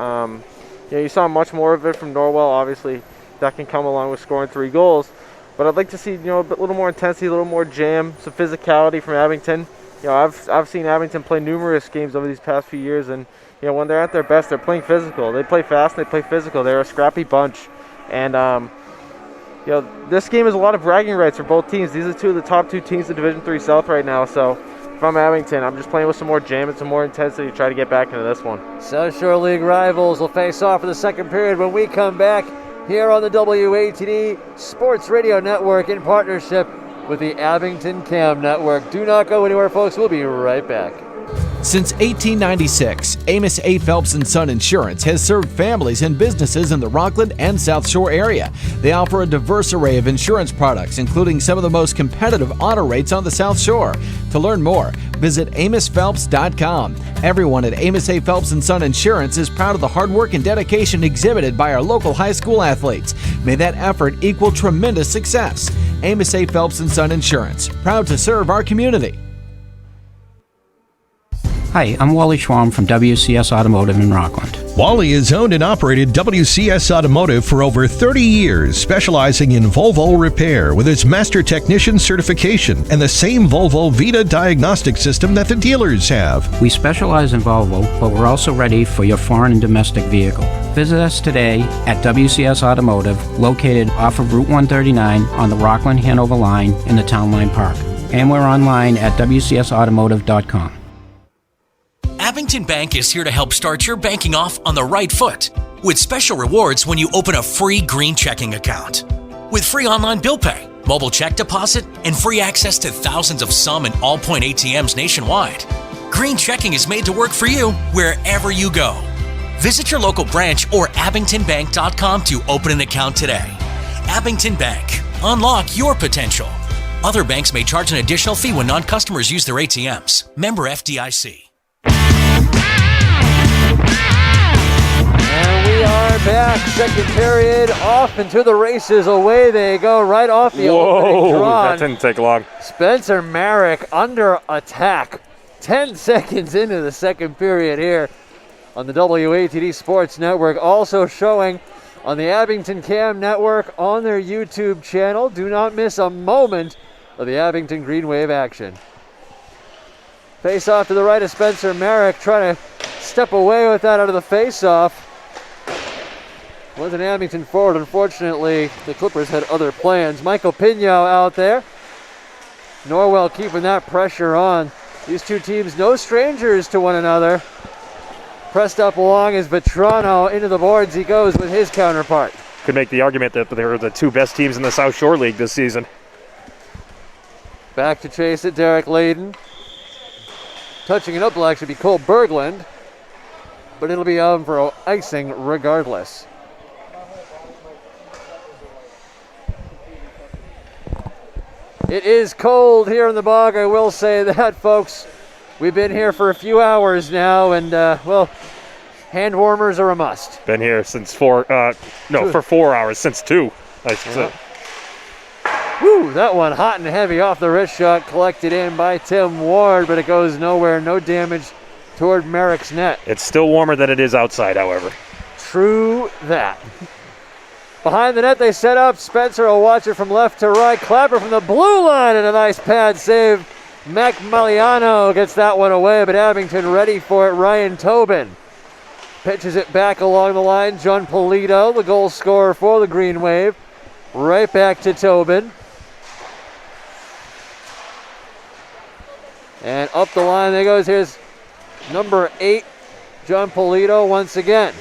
S15: You saw much more of it from Norwell. Obviously, that can come along with scoring 3 goals. But I'd like to see, a little more intensity, a little more jam, some physicality from Abington. I've seen Abington play numerous games over these past few years, and when they're at their best, they're playing physical. They play fast and they play physical. They're a scrappy bunch, and this game is a lot of bragging rights for both teams. These are two of the top 2 teams in Division III South right now. So if I'm Abington, I'm just playing with some more jam and some more intensity to try to get back into this one.
S2: South Shore League rivals will face off in the second period when we come back here on the WATD Sports Radio Network in partnership with the Abington Cam Network. Do not go anywhere, folks. We'll be right back.
S10: Since 1896, Amos A. Phelps & Son Insurance has served families and businesses in the Rockland and South Shore area. They offer a diverse array of insurance products, including some of the most competitive auto rates on the South Shore. To learn more, visit AmosPhelps.com. Everyone at Amos A. Phelps & Son Insurance is proud of the hard work and dedication exhibited by our local high school athletes. May that effort equal tremendous success. Amos A. Phelps & Son Insurance, proud to serve our community.
S11: Hi, I'm Wally Schwalm from WCS Automotive in Rockland.
S12: Wally has owned and operated WCS Automotive for over 30 years, specializing in Volvo repair with its master technician certification and the same Volvo Vita diagnostic system that the dealers have.
S11: We specialize in Volvo, but we're also ready for your foreign and domestic vehicle. Visit us today at WCS Automotive, located off of Route 139 on the Rockland-Hanover line in the Town Line Park. And we're online at WCSautomotive.com.
S9: Abington Bank is here to help start your banking off on the right foot with special rewards when you open a free green checking account. With free online bill pay, mobile check deposit, and free access to thousands of some and all point ATMs nationwide, green checking is made to work for you wherever you go. Visit your local branch or abingtonbank.com to open an account today. Abington Bank. Unlock your potential. Other banks may charge an additional fee when non-customers use their ATMs. Member FDIC.
S2: And we are back. Second period, off into the races. Away they go, right off the opening draw.
S13: That didn't take long.
S2: Spencer Marek under attack. 10 seconds into the second period here on the WATD Sports Network. Also showing on the Abington Cam Network on their YouTube channel. Do not miss a moment of the Abington Green Wave action. Face off to the right of Spencer Marek, trying to step away with that out of the face-off. Was an Abington forward. Unfortunately, the Clippers had other plans. Michael Pino out there. Norwell keeping that pressure on. These two teams no strangers to one another. Pressed up along as Vetrano into the boards he goes with his counterpart.
S13: Could make the argument that they're the 2 best teams in the South Shore League this season.
S2: Back to chase it, Derek Layden. Touching it up will actually be Cole Berglund, but it'll be on for icing regardless. It is cold here in the bog, I will say that, folks. We've been here for a few hours now, and, hand warmers are a must.
S13: Been here since for 4 hours, since 2.
S2: Woo, that one hot and heavy off the wrist shot, collected in by Tim Ward, but it goes nowhere. No damage toward Marek's net.
S13: It's still warmer than it is outside, however.
S2: True that. Behind the net they set up. Spencer will watch it from left to right. Clapper from the blue line and a nice pad save. Mac Maliano gets that one away, but Abington ready for it. Ryan Tobin pitches it back along the line. John Polito, the goal scorer for the Green Wave. Right back to Tobin. And up the line there goes. Here's number 8, John Polito once again.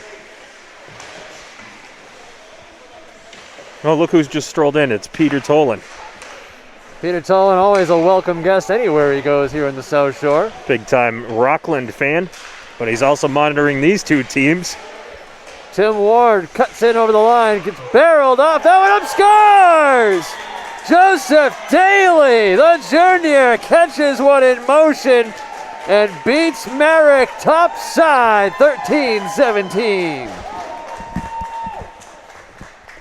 S13: Oh, look who's just strolled in. It's Peter Tolan.
S2: Peter Tolan, always a welcome guest anywhere he goes here in the South Shore.
S13: Big-time Rockland fan, but he's also monitoring these 2 teams.
S2: Tim Ward cuts in over the line, gets barreled off. That one up, scores! Joseph Daly, the junior, catches one in motion and beats Merrick topside 13-17.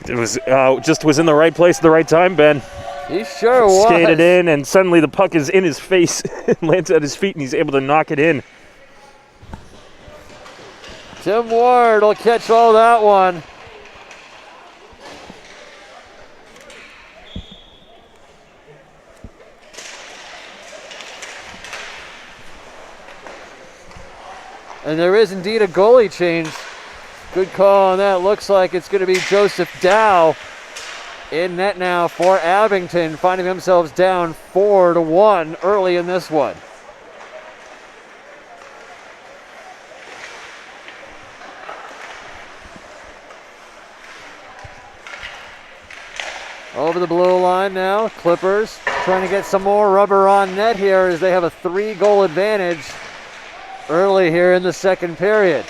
S13: It was just was in the right place at the right time, Ben.
S2: He sure was.
S13: Skated in, and suddenly the puck is in his face and lands at his feet, and he's able to knock it in.
S2: Tim Ward will catch all that one. And there is indeed a goalie change. Good call on that. Looks like it's going to be Joseph Dow in net now for Abington, finding themselves down 4-1 early in this one. Over the blue line now, Clippers trying to get some more rubber on net here as they have a 3-goal advantage early here in the second period.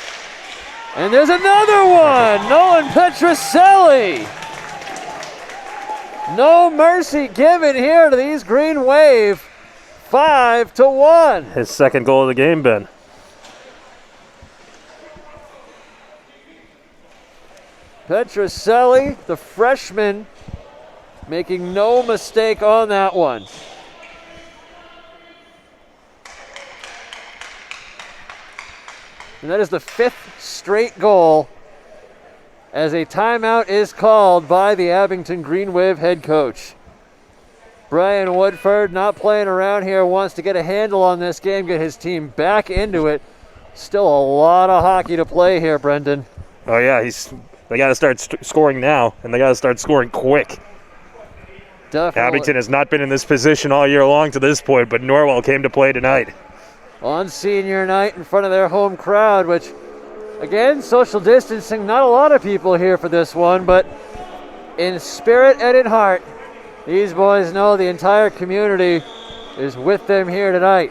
S2: And there's another one! Nolan Petroselli! No mercy given here to these Green Wave. 5-1.
S13: His second goal of the game, Ben.
S2: Petroselli, the freshman, making no mistake on that one. And that is the 5th straight goal as a timeout is called by the Abington Green Wave head coach. Brian Woodford not playing around here, wants to get a handle on this game, get his team back into it. Still a lot of hockey to play here, Brendan.
S13: Oh yeah, they got to start scoring now, and they got to start scoring quick.
S2: Definitely.
S13: Abington has not been in this position all year long to this point, but Norwell came to play tonight.
S2: On senior night in front of their home crowd, which, again, social distancing, not a lot of people here for this one, but in spirit and in heart, these boys know the entire community is with them here tonight.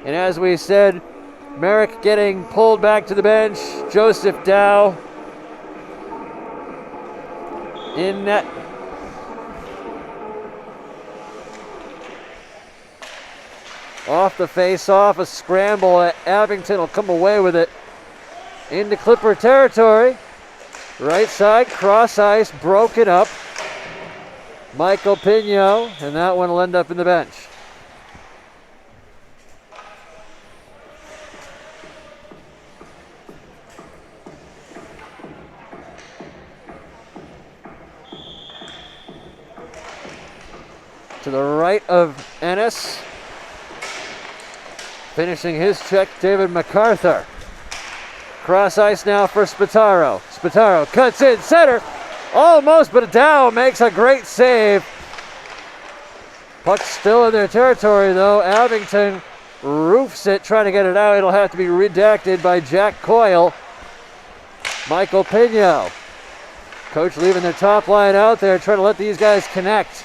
S2: And as we said, Merrick getting pulled back to the bench, Joseph Dow in net. Off the face-off, a scramble at Abington will come away with it into Clipper territory. Right side, cross ice, broken up. Michael Pino, and that one will end up in the bench. To the right of Ennis. Finishing his check, David MacArthur. Cross ice now for Spataro. Spataro cuts in center. Almost, but Dow makes a great save. Puck still in their territory, though. Abington roofs it, trying to get it out. It'll have to be redacted by Jack Coyle. Michael Pino. Coach leaving their top line out there, trying to let these guys connect.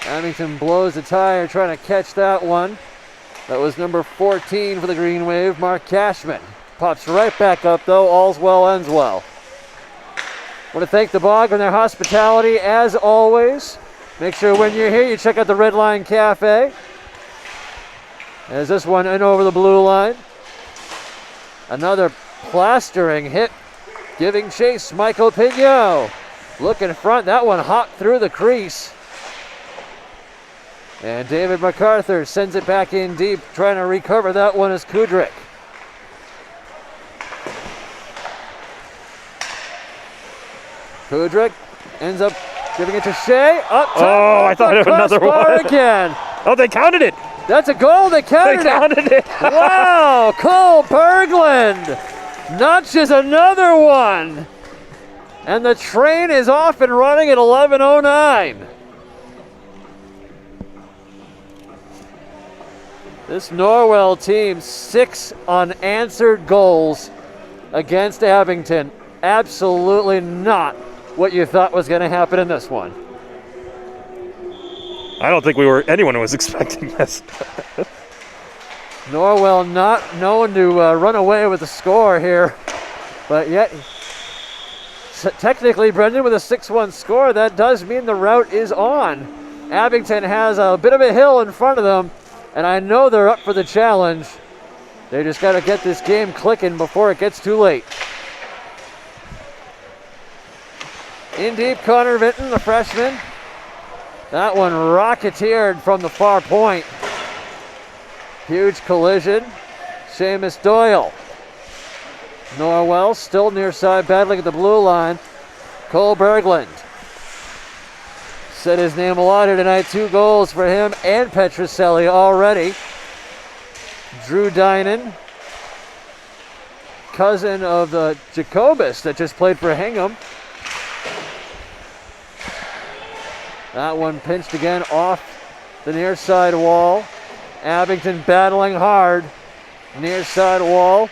S2: Abington blows the tire, trying to catch that one. That was number 14 for the Green Wave, Mark Cashman. Pops right back up, though. All's well, ends well. Want to thank the Bog and their hospitality, as always. Make sure when you're here, you check out the Red Line Cafe. As this one in over the blue line. Another plastering hit, giving chase, Michael Pino. Look in front, that one hopped through the crease. And David MacArthur sends it back in deep, trying to recover that one as Kudrick. Kudrick ends up giving it to Shea. Up top.
S13: Oh, I thought it was another one.
S2: Again.
S13: Oh, they counted it.
S2: That's a goal. They counted
S13: it.
S2: Wow, Cole Berglund notches another one. And the train is off and running at 11:09. This Norwell team, 6 unanswered goals against Abington. Absolutely not what you thought was going to happen in this one.
S13: I don't think anyone was expecting this.
S2: Norwell not known to run away with the score here, but yet technically, Brendan, with a 6-1 score, that does mean the route is on. Abington has a bit of a hill in front of them, and I know they're up for the challenge. They just got to get this game clicking before it gets too late. In deep, Connor Vinton, the freshman. That one rocketeered from the far point. Huge collision. Seamus Doyle. Norwell still near side, battling at the blue line. Cole Berglund. Said his name a lot here tonight. 2 goals for him and Petroselli already. Drew Dinan, cousin of the Jacobus that just played for Hingham. That one pinched again off the near side wall. Abington battling hard. Near side wall.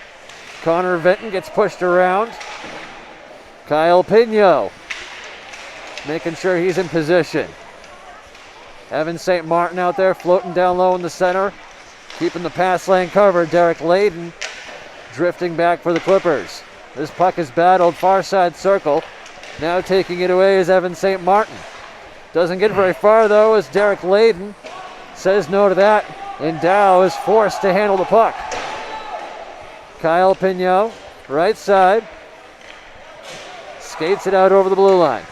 S2: Connor Vinton gets pushed around. Kyle Pino making sure he's in position. Evan St. Martin out there floating down low in the center. Keeping the pass lane covered. Derek Layden drifting back for the Clippers. This puck is battled far side circle. Now taking it away is Evan St. Martin. Doesn't get very far though as Derek Layden says no to that. And Dow is forced to handle the puck. Kyle Pino, right side. Skates it out over the blue line.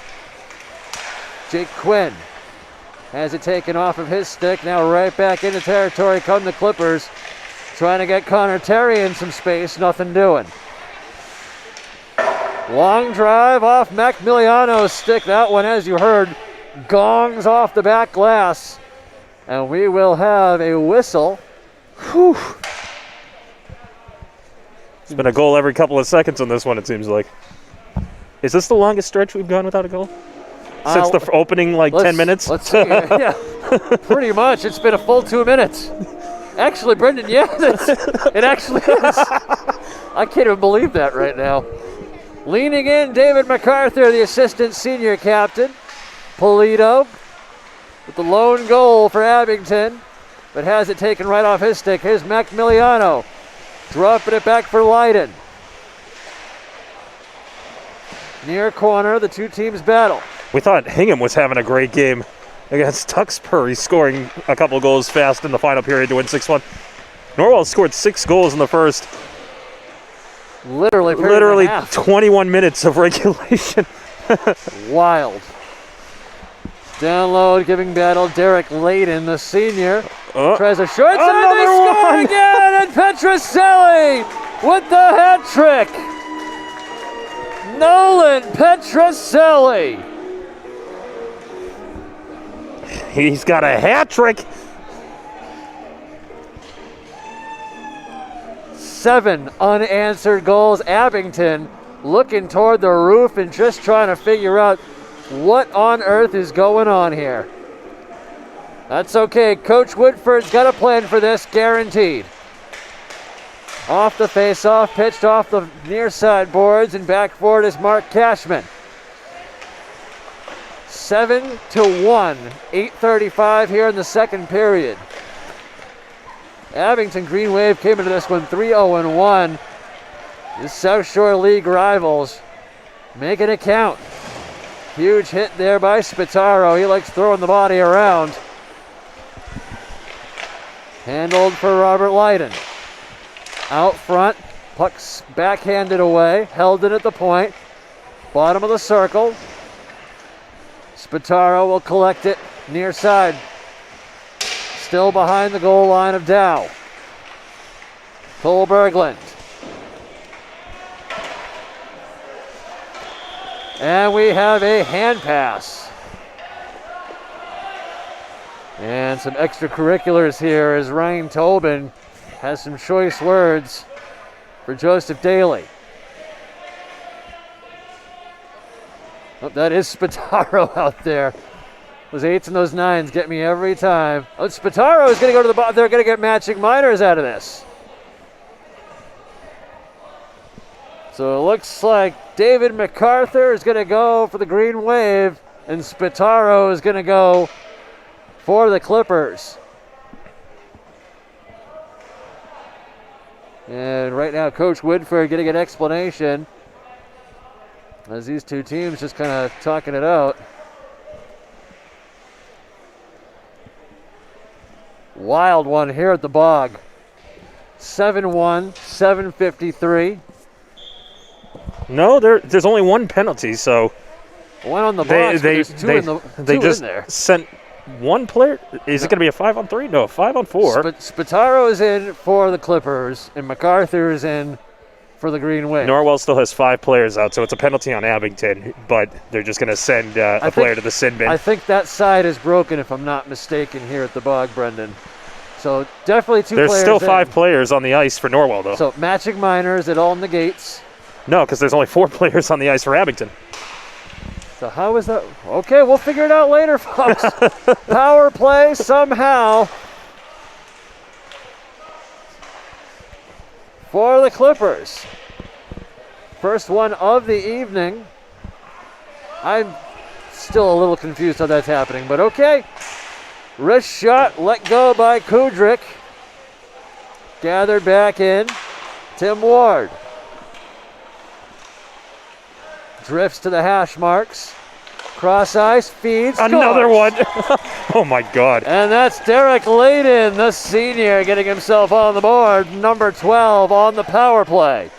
S2: Jake Quinn has it taken off of his stick. Now right back into territory come the Clippers. Trying to get Connor Terry in some space. Nothing doing. Long drive off Macmiliano's stick. That one, as you heard, gongs off the back glass. And we will have a whistle. Whew.
S13: It's been a goal every couple of seconds on this one, it seems like. Is this the longest stretch we've gone without a goal? Since the opening, 10 minutes?
S2: Let's see. Yeah, pretty much. It's been a full 2 minutes. Actually, Brendan, yeah, it actually is. I can't even believe that right now. Leaning in, David MacArthur, the assistant senior captain. Polito with the lone goal for Abington, but has it taken right off his stick. Here's Macmiliano dropping it back for Leiden. Near corner, the two teams battle.
S13: We thought Hingham was having a great game against Tuxbury, scoring a couple goals fast in the final period to win 6-1. Norwell scored 6 goals in the first.
S2: Literally
S13: 21 minutes of regulation.
S2: Wild. Download, giving battle. Derek Layden, the senior, tries a short side. They score again, and Petroselli with the hat trick. Nolan Petroselli.
S13: He's got a hat trick.
S2: 7 unanswered goals. Abington looking toward the roof and just trying to figure out what on earth is going on here. That's okay. Coach Woodford's got a plan for this, guaranteed. Off the face-off, pitched off the near side boards, and back forward is Mark Cashman. 7-1, 8:35 here in the second period. Abington Green Wave came into this one 3-0-1. The South Shore League rivals making it count. Huge hit there by Spataro. He likes throwing the body around. Handled for Robert Leiden. Out front, puck's backhanded away, held it at the point. Bottom of the circle. Spataro will collect it near side. Still behind the goal line of Dow. Cole Berglund. And we have a hand pass. And some extracurriculars here as Ryan Tobin has some choice words for Joseph Daly. Oh, that is Spataro out there. Those 8s and those 9s get me every time. Oh, Spataro is going to go to the bottom. They're going to get matching minors out of this. So it looks like David MacArthur is going to go for the Green Wave, and Spataro is going to go for the Clippers. And right now, Coach Woodford getting an explanation. As these two teams just kind of talking it out. Wild one here at the Bog. 7-1, 7:53.
S13: No, there's only one penalty, so
S2: one on the box. There's two
S13: they just
S2: in there.
S13: Sent one player. Is it going to be a 5-on-3? No, 5-on-4.
S2: Spataro is in for the Clippers, and MacArthur is in for the Green Wave.
S13: Norwell still has 5 players out, so it's a penalty on Abington, but they're just going to send a player to the sin bin.
S2: I think that side is broken, if I'm not mistaken, here at the Bog, Brendan. So definitely two players.
S13: There's still 5 players on the ice for Norwell, though.
S2: So matching minors, it all negates.
S13: No, because there's only 4 players on the ice for Abington.
S2: So how is that? Okay, we'll figure it out later, folks. Power play somehow for the Clippers. First one of the evening. I'm still a little confused how that's happening, but okay. Wrist shot, let go by Kudrick. Gathered back in. Tim Ward. Drifts to the hash marks. Cross ice, feeds.
S13: Another
S2: scores.
S13: one. Oh my God.
S2: And that's Derek Layden, the senior, getting himself on the board. Number 12 on the power play.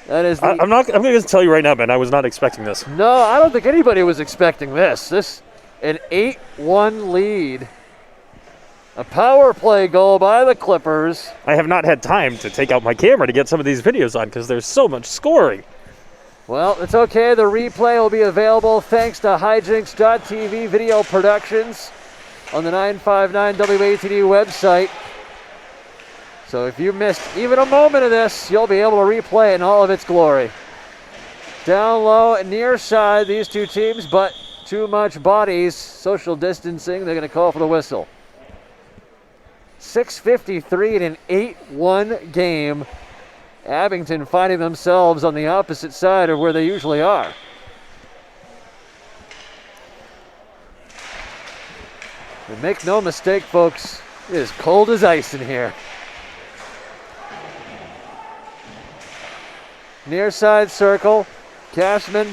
S2: That is
S13: I'm going to tell you right now, Ben, I was not expecting this.
S2: No, I don't think anybody was expecting this. This, an 8-1 lead. A power play goal by the Clippers.
S13: I have not had time to take out my camera to get some of these videos on because there's so much scoring.
S2: Well, it's okay. The replay will be available thanks to hijinks.tv video productions on the 959 WATD website. So if you missed even a moment of this, you'll be able to replay it in all of its glory. Down low and near side, these two teams, but too much bodies. Social distancing, they're going to call for the whistle. 6:53 in an 8-1 game. Abington finding themselves on the opposite side of where they usually are. And make no mistake, folks, it is cold as ice in here. Near side circle, Cashman,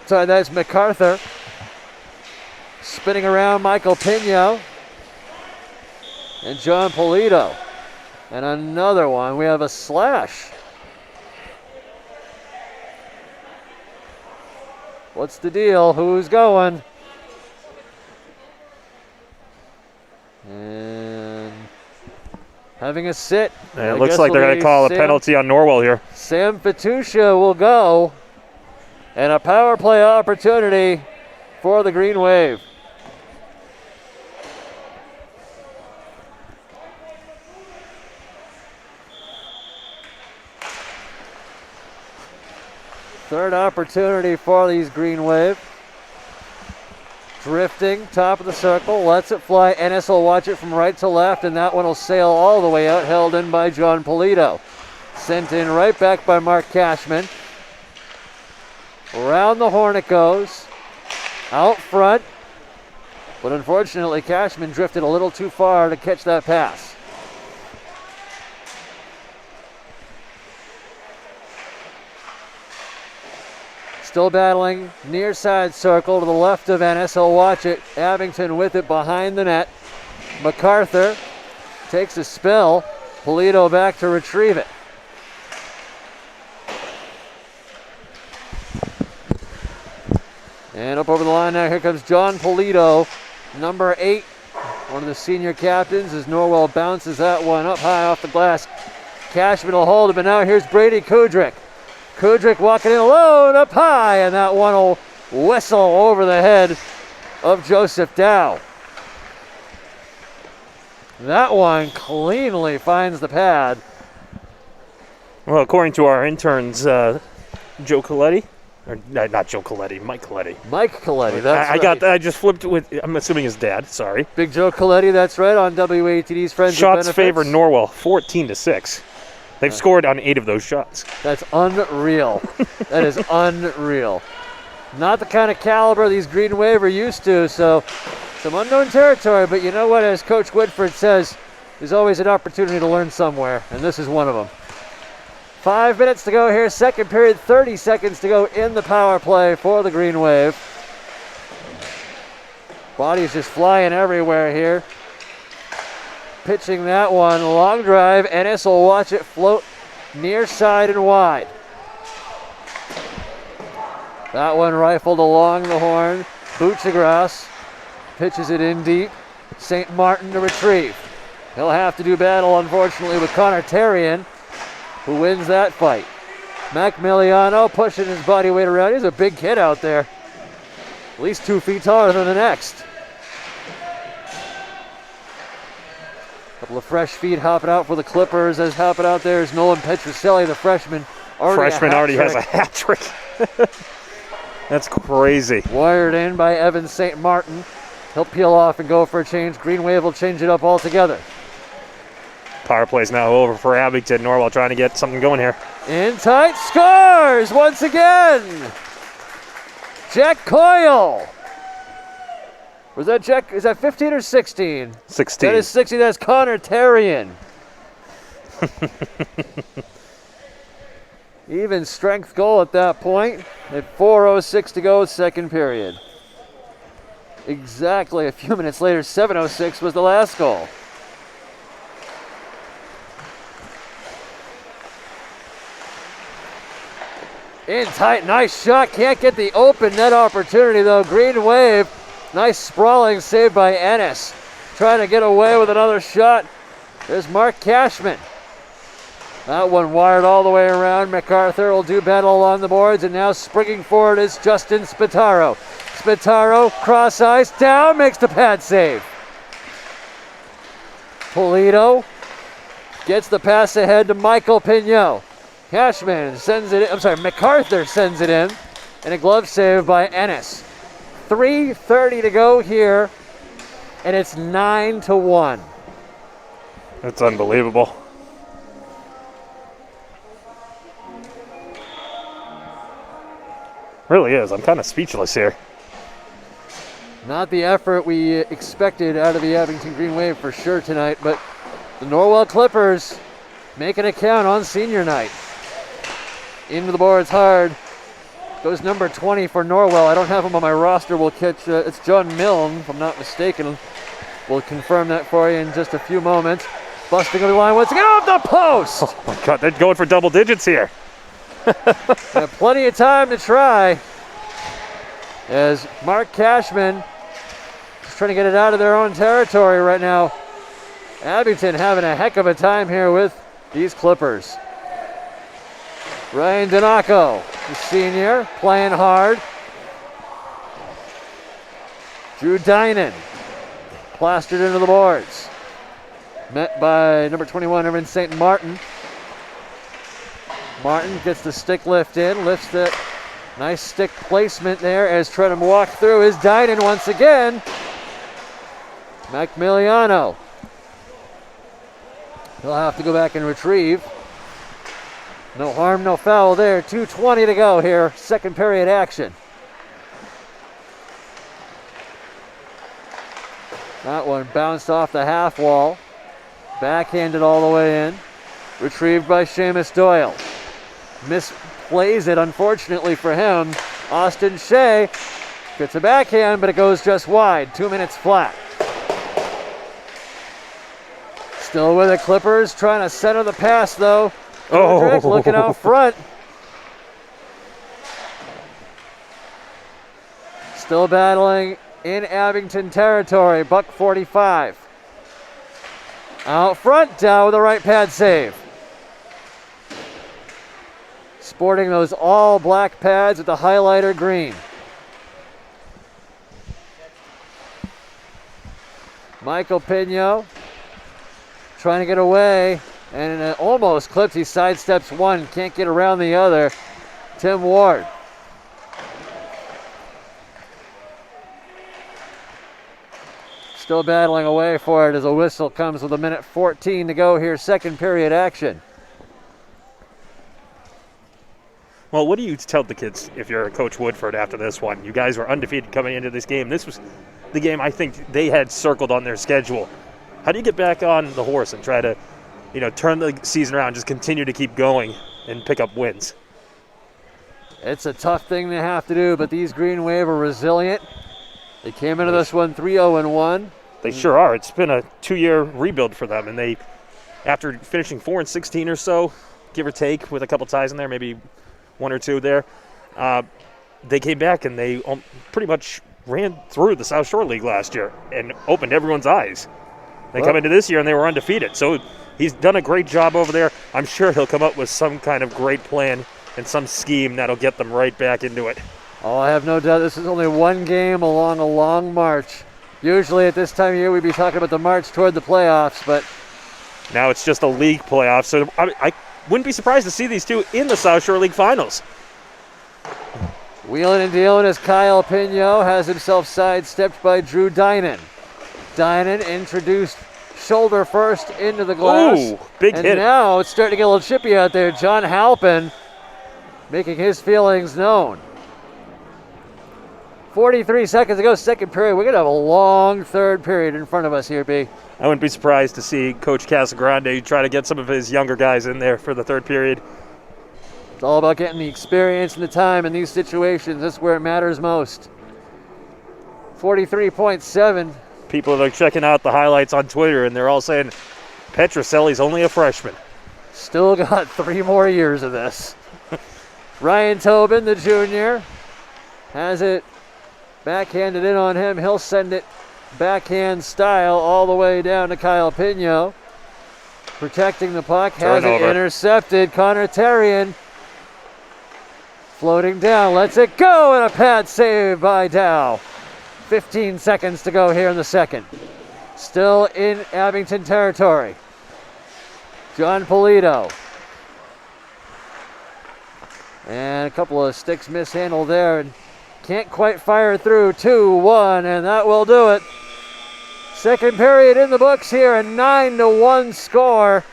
S2: sorry, that's MacArthur. Spinning around, Michael Pino. And John Polito. And another one. We have a slash. What's the deal? Who's going? And having a sit.
S13: And it looks like they're going to call a penalty on Norwell here.
S2: Sam Fetusha will go. And a power play opportunity for the Green Wave. Third opportunity for these Green Wave. Drifting, top of the circle, lets it fly. Ennis will watch it from right to left, and that one will sail all the way out, held in by John Polito. Sent in right back by Mark Cashman. Around the horn it goes. Out front. But unfortunately, Cashman drifted a little too far to catch that pass. Still battling near side circle to the left of Ennis. He'll watch it. Abington with it behind the net. MacArthur takes a spill. Polito back to retrieve it. And up over the line now, here comes John Polito, number 8, one of the senior captains, as Norwell bounces that one up high off the glass. Cashman will hold it, but now here's Brady Kudrick. Kudrick walking in alone, up high, and that one will whistle over the head of Joseph Dow. That one cleanly finds the pad.
S13: Well, according to our interns, Joe Coletti, or not Joe Coletti, Mike Coletti.
S2: Mike Coletti, that's right.
S13: I just flipped with, I'm assuming his dad, sorry.
S2: Big Joe Coletti, that's right, on WATD's Friends with
S13: Shots
S2: Benefits.
S13: favor Norwell, 14-6. They've scored on 8 of those shots.
S2: That's unreal. That is unreal. Not the kind of caliber these Green Wave are used to, so some unknown territory, but you know what, as Coach Woodford says, There's always an opportunity to learn somewhere, and this is one of them. 5 minutes to go here, second period, 30 seconds to go in the power play for the Green Wave. Bodies just flying everywhere here. Pitching that one, long drive. Ennis will watch it float near side and wide. That one rifled along the horn. Butchagras pitches it in deep. St. Martin to retrieve. He'll have to do battle, unfortunately, with Connor Terrian, who wins that fight. Macmilliano pushing his body weight around. He's a big kid out there. At least 2 feet taller than the next. Couple of fresh feet hopping out for the Clippers. As hopping out there is Nolan Petroselli, the freshman.
S13: Already has a hat trick. That's crazy.
S2: Wired in by Evan St. Martin. He'll peel off and go for a change. Green Wave will change it up altogether.
S13: Power play's now over for Abington. Norwell trying to get something going here.
S2: In tight, scores once again. Jack Coyle. Was that Jack? Is that 15 or 16?
S13: 16.
S2: That is 16. That's Connor Terrian. Even strength goal at that point. At 4:06 to go, second period. Exactly a few minutes later, 7:06 was the last goal. In tight, nice shot. Can't get the open net opportunity though. Green Wave, nice sprawling save by Ennis. Trying to get away with another shot. There's Mark Cashman. That one wired all the way around. MacArthur will do battle along the boards, and now springing forward is Justin Spataro. Spataro, cross ice, down, makes the pad save. Polito gets the pass ahead to Michael Pignot. Cashman sends it in, MacArthur sends it in, and a glove save by Ennis. 3:30 to go here, and it's 9-1.
S13: That's unbelievable. Really is. I'm kind of speechless here.
S2: Not the effort we expected out of the Abington Green Wave for sure tonight, but the Norwell Clippers making it count on senior night. Into the boards hard. Goes number 20 for Norwell. I don't have him on my roster. We'll catch, it's John Milne, if I'm not mistaken. We'll confirm that for you in just a few moments. Busting over the line once again, off the post!
S13: Oh my God, they're going for double digits here.
S2: Have plenty of time to try. As Mark Cashman is trying to get it out of their own territory right now. Abington having a heck of a time here with these Clippers. Ryan Donaco, the senior, playing hard. Drew Dynan, plastered into the boards. Met by number 21, Evan St. Martin. Martin gets the stick lift in, lifts it. Nice stick placement there as trying to walk through is Dynan once again. Macmilliano. He'll have to go back and retrieve. No harm, no foul there. 2:20 to go here. Second period action. That one bounced off the half wall. Backhanded all the way in. Retrieved by Seamus Doyle. Misplays it, unfortunately for him. Austin Shea gets a backhand, but it goes just wide. 2 minutes flat. Still with the Clippers, trying to center the pass though. Drake looking out front. Still battling in Abington territory. Buck 45. Out front, Dow with the right pad save. Sporting those all black pads with the highlighter green. Michael Pignot trying to get away, and it almost clips. He sidesteps one, can't get around the other. Tim Ward. Still battling away for it as a whistle comes with 1:14 to go here, second period action.
S13: Well, what do you tell the kids if you're Coach Woodford after this one? You guys were undefeated coming into this game. This was the game I think they had circled on their schedule How do you get back on the horse and try to, turn the season around, just continue to keep going and pick up wins?
S2: It's a tough thing to have to do, but these Green Wave are resilient. They came into this one 3-0-1.
S13: They sure are. It's been a 2-year rebuild for them, and they, after finishing 4-16 or so, give or take, with a couple ties in there, maybe one or two there, they came back and they pretty much ran through the South Shore League last year and opened everyone's eyes. They come into this year and they were undefeated. So he's done a great job over there. I'm sure he'll come up with some kind of great plan and some scheme that'll get them right back into it.
S2: Oh, I have no doubt this is only one game along a long march. Usually at this time of year we'd be talking about the march toward the playoffs, but
S13: now it's just a league playoff. So I wouldn't be surprised to see these two in the South Shore League Finals.
S2: Wheeling and dealing as Kyle Pino has himself sidestepped by Drew Dinan. Dinan introduced shoulder first into the glass.
S13: Ooh, big
S2: and
S13: hit.
S2: Now it's starting to get a little chippy out there. John Halpin making his feelings known. 43 seconds to go, second period. We're going to have a long third period in front of us here, B.
S13: I wouldn't be surprised to see Coach Casagrande try to get some of his younger guys in there for the third period.
S2: It's all about getting the experience and the time in these situations. That's where it matters most. 43.7.
S13: People are checking out the highlights on Twitter, and they're all saying Petroselli's only a freshman.
S2: Still got 3 more years of this. Ryan Tobin, the junior, has it backhanded in on him. He'll send it backhand style all the way down to Kyle Pino. Protecting the puck, has it intercepted. Connor Terrian floating down, lets it go, and a pad save by Dow. 15 seconds to go here in the second. Still in Abington territory. John Polito. And a couple of sticks mishandled there, and can't quite fire through. 2-1, and that will do it. Second period in the books here, a 9-1 score.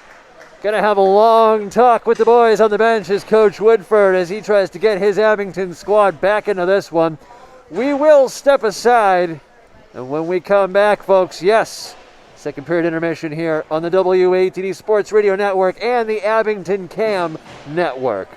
S2: Gonna have a long talk with the boys on the bench as Coach Woodford as he tries to get his Abington squad back into this one. We will step aside, and when we come back, folks, yes, second period intermission here on the WATD Sports Radio Network and the Abington Cam Network.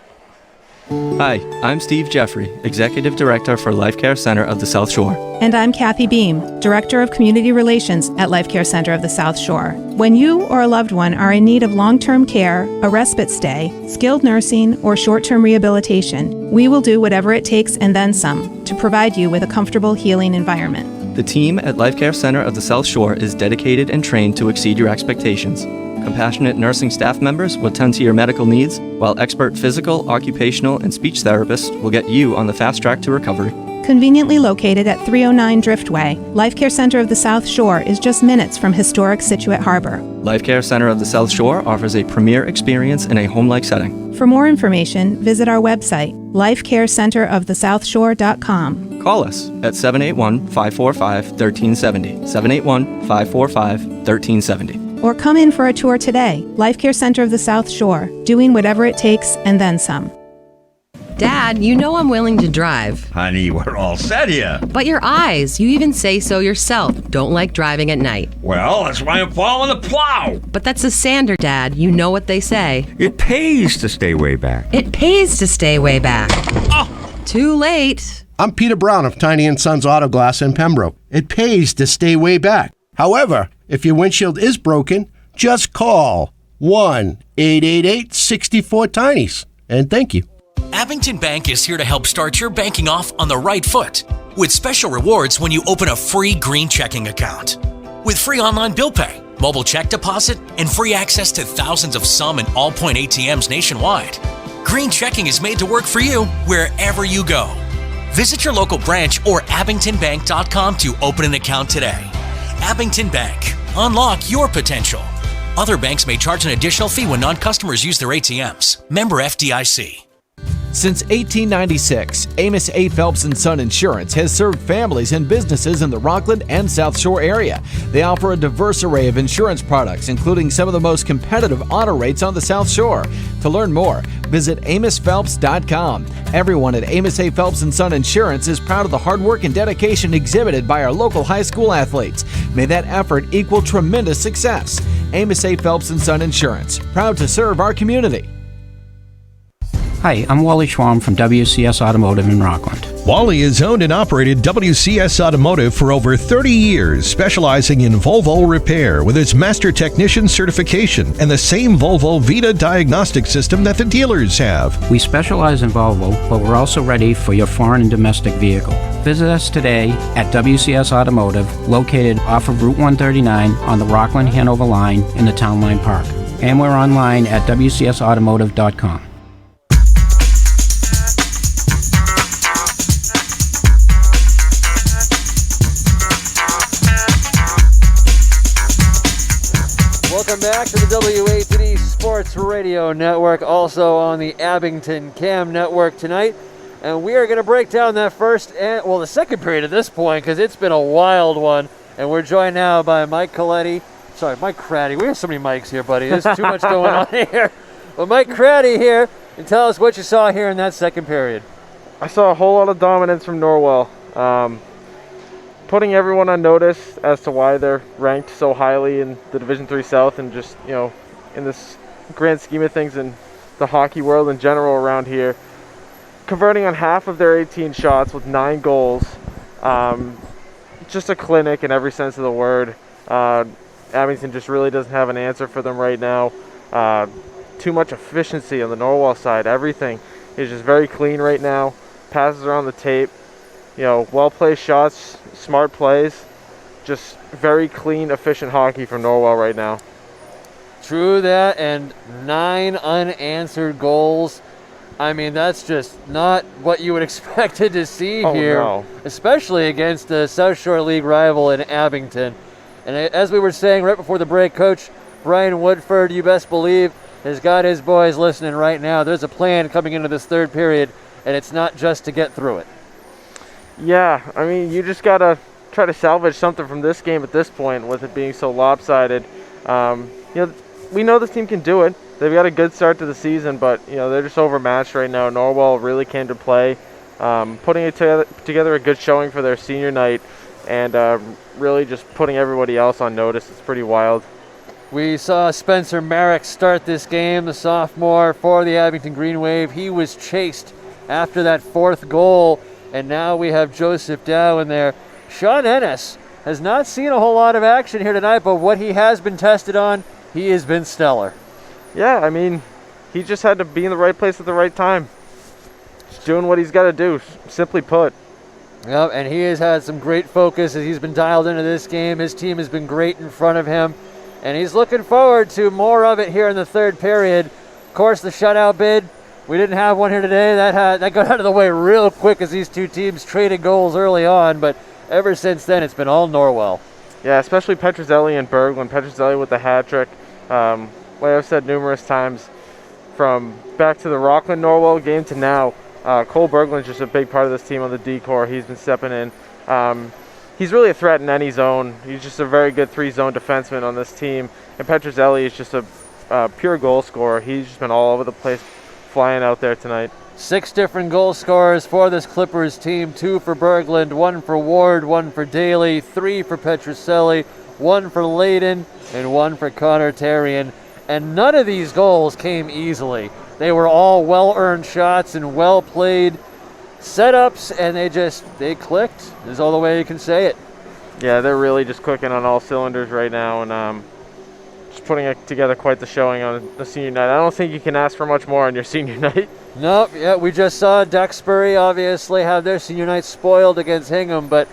S4: Hi, I'm Steve Jeffrey, Executive Director for Life Care Center of the South Shore.
S5: And I'm Kathy Beam, Director of Community Relations at Life Care Center of the South Shore. When you or a loved one are in need of long-term care, a respite stay, skilled nursing, or short-term rehabilitation, we will do whatever it takes and then some to provide you with a comfortable, healing environment.
S4: The team at Life Care Center of the South Shore is dedicated and trained to exceed your expectations. Compassionate nursing staff members will tend to your medical needs, while expert physical, occupational, and speech therapists will get you on the fast track to recovery.
S5: Conveniently located at 309 Driftway, Life Care Center of the South Shore is just minutes from historic Scituate Harbor.
S4: Life Care Center of the South Shore offers a premier experience in a home-like setting.
S5: For more information, visit our website, lifecarecenterofthesouthshore.com.
S4: Call us at 781-545-1370, 781-545-1370.
S5: Or come in for a tour today. Life Care Center of the South Shore, doing whatever it takes and then some.
S6: Dad, you know I'm willing to drive.
S7: Honey, we're all set here.
S6: But your eyes, you even say so yourself, don't like driving at night.
S7: Well, that's why I'm following the plow.
S6: But that's a sander, Dad. You know what they say.
S7: It pays to stay way back.
S6: It pays to stay way back. Oh! Too late.
S8: I'm Peter Brown of Tiny & Sons Auto Glass in Pembroke. It pays to stay way back. However, if your windshield is broken, just call 1-888-64-TINIES. And thank you.
S9: Abington Bank is here to help start your banking off on the right foot with special rewards when you open a free green checking account. With free online bill pay, mobile check deposit, and free access to thousands of Sum and Allpoint ATMs nationwide, green checking is made to work for you wherever you go. Visit your local branch or abingtonbank.com to open an account today. Abington Bank. Unlock your potential. Other banks may charge an additional fee when non-customers use their ATMs. Member FDIC.
S10: Since 1896, Amos A. Phelps & Son Insurance has served families and businesses in the Rockland and South Shore area. They offer a diverse array of insurance products, including some of the most competitive auto rates on the South Shore. To learn more, visit AmosPhelps.com. Everyone at Amos A. Phelps & Son Insurance is proud of the hard work and dedication exhibited by our local high school athletes. May that effort equal tremendous success. Amos A. Phelps & Son Insurance, proud to serve our community.
S11: Hi, I'm Wally Schwalm from WCS Automotive in Rockland.
S12: Wally has owned and operated WCS Automotive for over 30 years, specializing in Volvo repair with its master technician certification and the same Volvo Vita diagnostic system that the dealers have.
S11: We specialize in Volvo, but we're also ready for your foreign and domestic vehicle. Visit us today at WCS Automotive, located off of Route 139 on the Rockland-Hanover line in the Town Line Park. And we're online at WCSautomotive.com.
S2: Welcome back to the WATD Sports Radio Network, also on the Abington Cam Network tonight. And we are going to break down that the second period at this point, because it's been a wild one. And we're joined now by Mike Craddy. We have so many mics here, buddy. There's too much going on here. Well, Mike Craddy here, and tell us what you saw here in that second period.
S15: I saw a whole lot of dominance from Norwell. Putting everyone on notice as to why they're ranked so highly in the Division III South, and just, in this grand scheme of things in the hockey world in general around here. Converting on half of their 18 shots with 9 goals. Just a clinic in every sense of the word. Abington just really doesn't have an answer for them right now. Too much efficiency on the Norwell side. Everything is just very clean right now. Passes are on the tape. Well-placed shots, smart plays, just very clean, efficient hockey from Norwell right now.
S2: True that, and 9 unanswered goals. I mean, that's just not what you would expected to see here,
S15: no.
S2: Especially against the South Shore League rival in Abington. And as we were saying right before the break, Coach Brian Woodford, you best believe, has got his boys listening right now. There's a plan coming into this third period, and it's not just to get through it.
S15: Yeah, I mean, you just got to try to salvage something from this game at this point with it being so lopsided. We know this team can do it. They've got a good start to the season, but, they're just overmatched right now. Norwell really came to play, putting together a good showing for their senior night, and really just putting everybody else on notice. It's pretty wild.
S2: We saw Spencer Merrick start this game, the sophomore for the Abington Green Wave. He was chased after that 4th goal. And now we have Joseph Dow in there. Sean Ennis has not seen a whole lot of action here tonight, but what he has been tested on, he has been stellar.
S15: Yeah, I mean, he just had to be in the right place at the right time. Just doing what he's got to do, simply put.
S2: Yep, and he has had some great focus as he's been dialed into this game. His team has been great in front of him, and he's looking forward to more of it here in the third period. Of course, the shutout bid, we didn't have one here today. That got out of the way real quick as these two teams traded goals early on, but ever since then, it's been all Norwell.
S15: Yeah, especially Petrozelli and Berglund. Petrozelli with the hat trick. Like I've said numerous times, from back to the Rockland-Norwell game to now, Cole Berglund's just a big part of this team on the D-core. He's been stepping in. He's really a threat in any zone. He's just a very good 3-zone defenseman on this team. And Petrozelli is just a pure goal scorer. He's just been all over the place, flying out there tonight.
S2: 6 different goal scorers for this Clippers team. 2 for Berglund, 1 for Ward, 1 for Daly, 3 for Petrozelli, 1 for Layden, and 1 for Connor Terrian. And none of these goals came easily. They were all well-earned shots and well-played setups, and they clicked. Is all the way you can say it.
S15: Yeah, they're really just clicking on all cylinders right now, and just putting together quite the showing on the senior night. I don't think you can ask for much more on your senior night.
S2: Nope, yeah, we just saw Duxbury obviously have their senior night spoiled against Hingham, but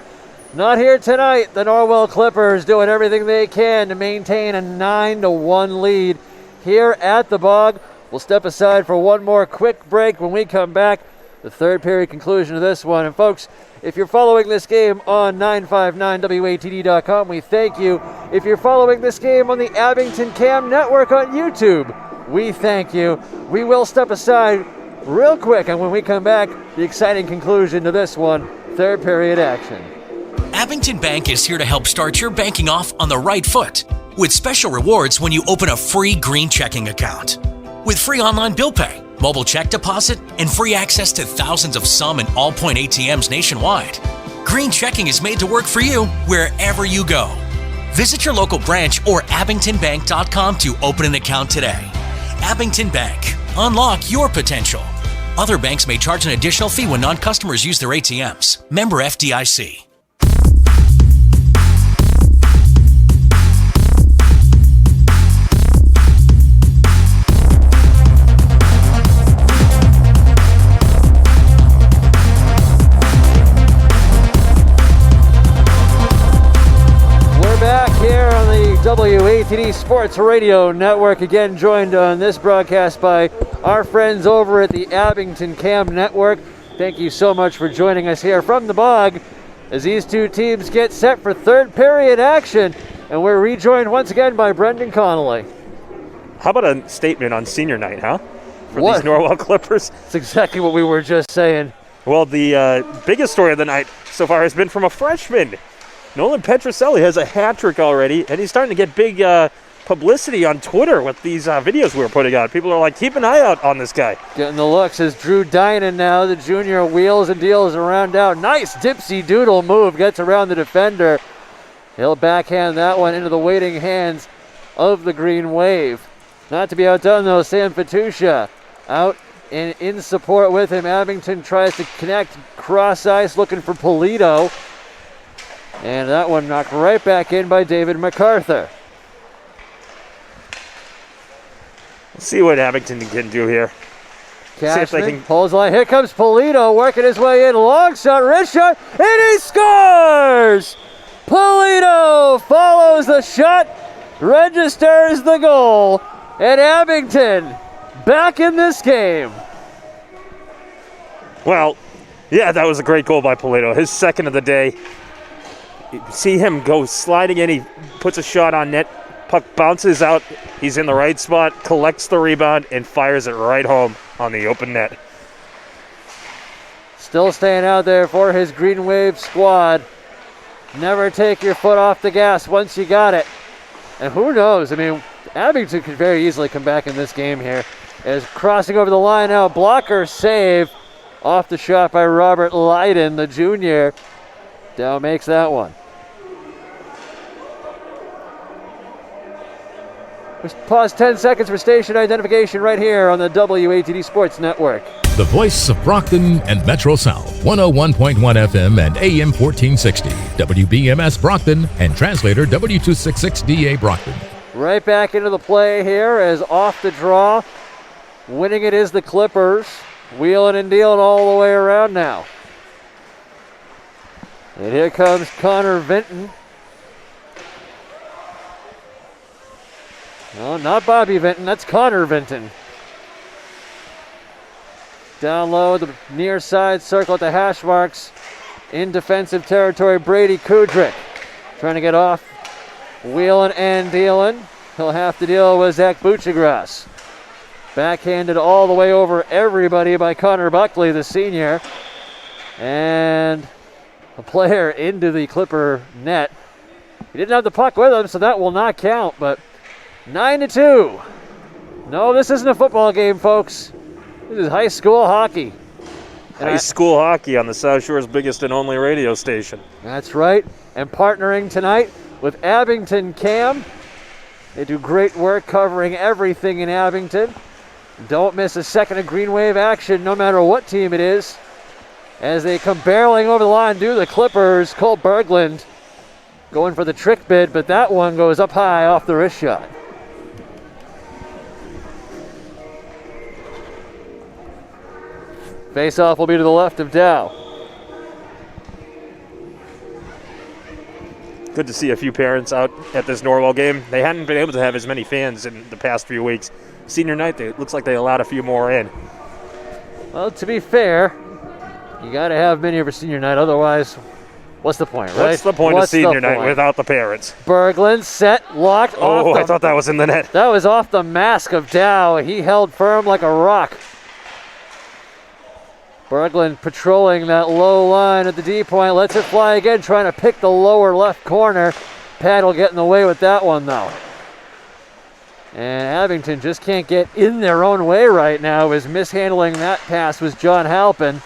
S2: not here tonight. The Norwell Clippers doing everything they can to maintain a 9-1 lead here at the Bog. We'll step aside for one more quick break. When we come back, the third period conclusion of this one. And folks, if you're following this game on 959WATD.com, we thank you. If you're following this game on the Abington Cam Network on YouTube, we thank you. We will step aside real quick, and when we come back, the exciting conclusion to this one, third period action.
S9: Abington Bank is here to help start your banking off on the right foot with special rewards when you open a free green checking account. With free online bill pay, mobile check deposit, and free access to thousands of some and all-point ATMs nationwide, Green Checking is made to work for you wherever you go. Visit your local branch or abingtonbank.com to open an account today. Abington Bank. Unlock your potential. Other banks may charge an additional fee when non-customers use their ATMs. Member FDIC.
S2: WATD Sports Radio Network, again joined on this broadcast by our friends over at the Abington Cam Network. Thank you so much for joining us here from the Bog as these two teams get set for third period action, and we're rejoined once again by Brendan Connolly.
S13: How about a statement on senior night, huh? For
S2: What?
S13: these Norwell Clippers.
S2: That's exactly what we were just saying.
S13: Well, the biggest story of the night so far has been from a freshman. Nolan Petroselli has a hat trick already, and he's starting to get big publicity on Twitter with these videos we were putting out. People are like, keep an eye out on this guy.
S2: Getting the looks as Drew Dinan now, the junior, wheels and deals around out. Nice dipsy doodle move, gets around the defender. He'll backhand that one into the waiting hands of the Green Wave. Not to be outdone though, Sam Fatusha out in support with him. Abington tries to connect cross ice, looking for Polito. And that one knocked right back in by David MacArthur.
S13: Let's see what Abington can do here.
S2: Cashman pulls the line. Here comes Polito working his way in. Long shot, wrist shot, and he scores! Polito follows the shot, registers the goal, and Abington back in this game.
S13: Well, yeah, that was a great goal by Polito. His second of the day. You see him go sliding in. He puts a shot on net. Puck bounces out. He's in the right spot, collects the rebound, and fires it right home on the open net.
S2: Still staying out there for his Green Wave squad. Never take your foot off the gas once you got it. And who knows? I mean, Abington could very easily come back in this game here. As crossing over the line now, blocker save off the shot by Robert Lydon, the junior. Dow makes that one. We pause 10 seconds for station identification right here on the WATD Sports Network.
S14: The voice of Brockton and Metro South, 101.1 FM and AM 1460, WBMS Brockton, and translator W266DA Brockton.
S2: Right back into the play here as off the draw. Winning it is the Clippers. Wheeling and dealing all the way around now. And here comes Connor Vinton. No, not Bobby Vinton, that's Connor Vinton. Down low, the near side circle at the hash marks. In defensive territory, Brady Kudrick. Trying to get off. Wheeling and dealing. He'll have to deal with Zach Buchagras. Backhanded all the way over everybody by Connor Buckley, the senior. And a player into the Clipper net. He didn't have the puck with him, so that will not count, but 9-2. No, this isn't a football game, folks. This is high school hockey.
S13: High school hockey on the South Shore's biggest and only radio station.
S2: That's right. And partnering tonight with Abington Cam. They do great work covering everything in Abington. Don't miss a second of Green Wave action, no matter what team it is. As they come barreling over the line, do the Clippers. Cole Berglund going for the trick bid, but that one goes up high off the wrist shot. Face-off will be to the left of Dow.
S13: Good to see a few parents out at this Norwell game. They hadn't been able to have as many fans in the past few weeks. Senior night, it looks like they allowed a few more in.
S2: Well, to be fair, you got to have many over senior night, otherwise, what's the point, right?
S13: What's the point of senior night without the parents?
S2: Berglund set, locked off.
S13: Oh, I thought that was in the net.
S2: That was off the mask of Dow. He held firm like a rock. Berglund patrolling that low line at the D point, lets it fly again, trying to pick the lower left corner. Paddle getting away with that one though. And Abington just can't get in their own way right now, as mishandling that pass was John Halpin.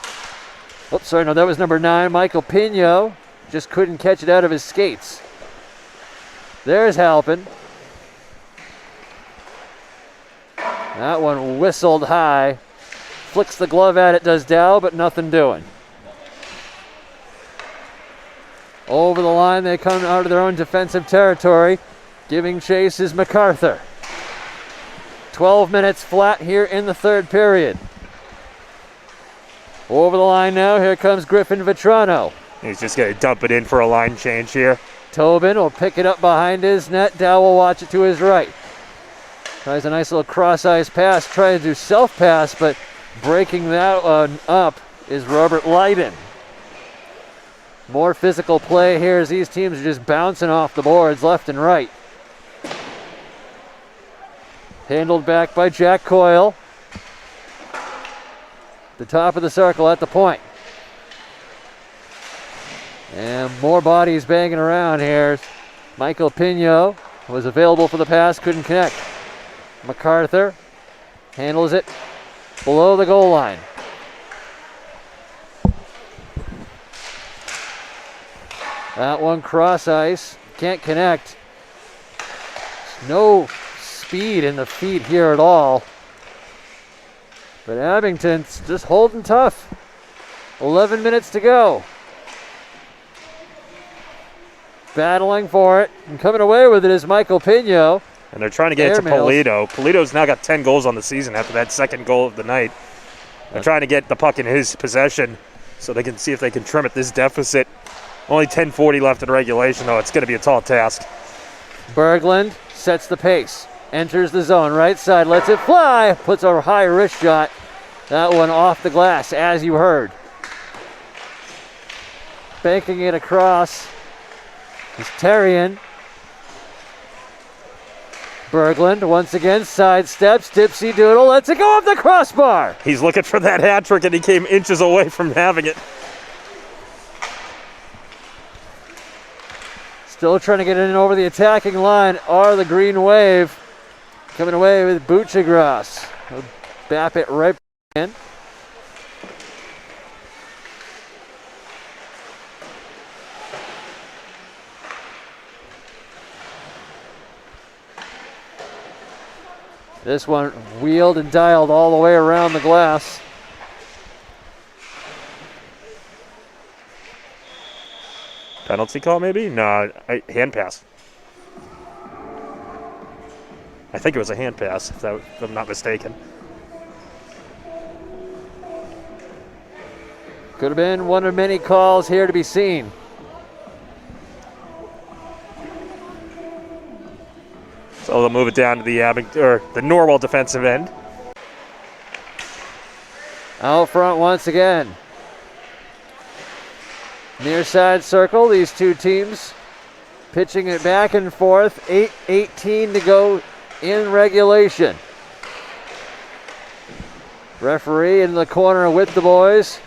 S2: Oops, sorry, no, that was number 9, Michael Pino. Just couldn't catch it out of his skates. There's Halpin. That one whistled high. Flicks the glove at it, does Dow, but nothing doing. Over the line, they come out of their own defensive territory. Giving chase is MacArthur. 12 minutes flat here in the third period. Over the line now, here comes Griffin Vetrano.
S13: He's just going to dump it in for a line change here.
S2: Tobin will pick it up behind his net. Dow will watch it to his right. Tries a nice little cross-ice pass, tries to do self-pass, but breaking that one up is Robert Leiden. More physical play here as these teams are just bouncing off the boards left and right. Handled back by Jack Coyle. The top of the circle at the point. And more bodies banging around here. Michael Pino was available for the pass, couldn't connect. MacArthur handles it below the goal line. That one cross ice, can't connect. No speed in the feet here at all. But Abington's just holding tough. 11 minutes to go. Battling for it and coming away with it is Michael Pino.
S13: And they're trying to get it to Polito. Polito's now got 10 goals on the season after that second goal of the night. They're trying to get the puck in his possession so they can see if they can trim at this deficit. Only 10:40 left in regulation, though. It's going to be a tall task.
S2: Berglund sets the pace. Enters the zone, right side, lets it fly. Puts a high wrist shot. That one off the glass, as you heard. Banking it across is Terrian. Berglund once again sidesteps, dipsy doodle, lets it go off the crossbar.
S13: He's looking for that hat trick, and he came inches away from having it.
S2: Still trying to get in over the attacking line are the Green Wave. Coming away with Buchagras. He'll bap it right in. This one wheeled and dialed all the way around the glass.
S13: Penalty call, maybe? No, hand pass. I think it was a hand pass, if I'm not mistaken.
S2: Could have been one of many calls here to be seen.
S13: So they'll move it down to the the Norwell defensive end.
S2: Out front once again. Near side circle, these two teams pitching it back and forth. 8:18 to go in regulation. Referee in the corner with the boys.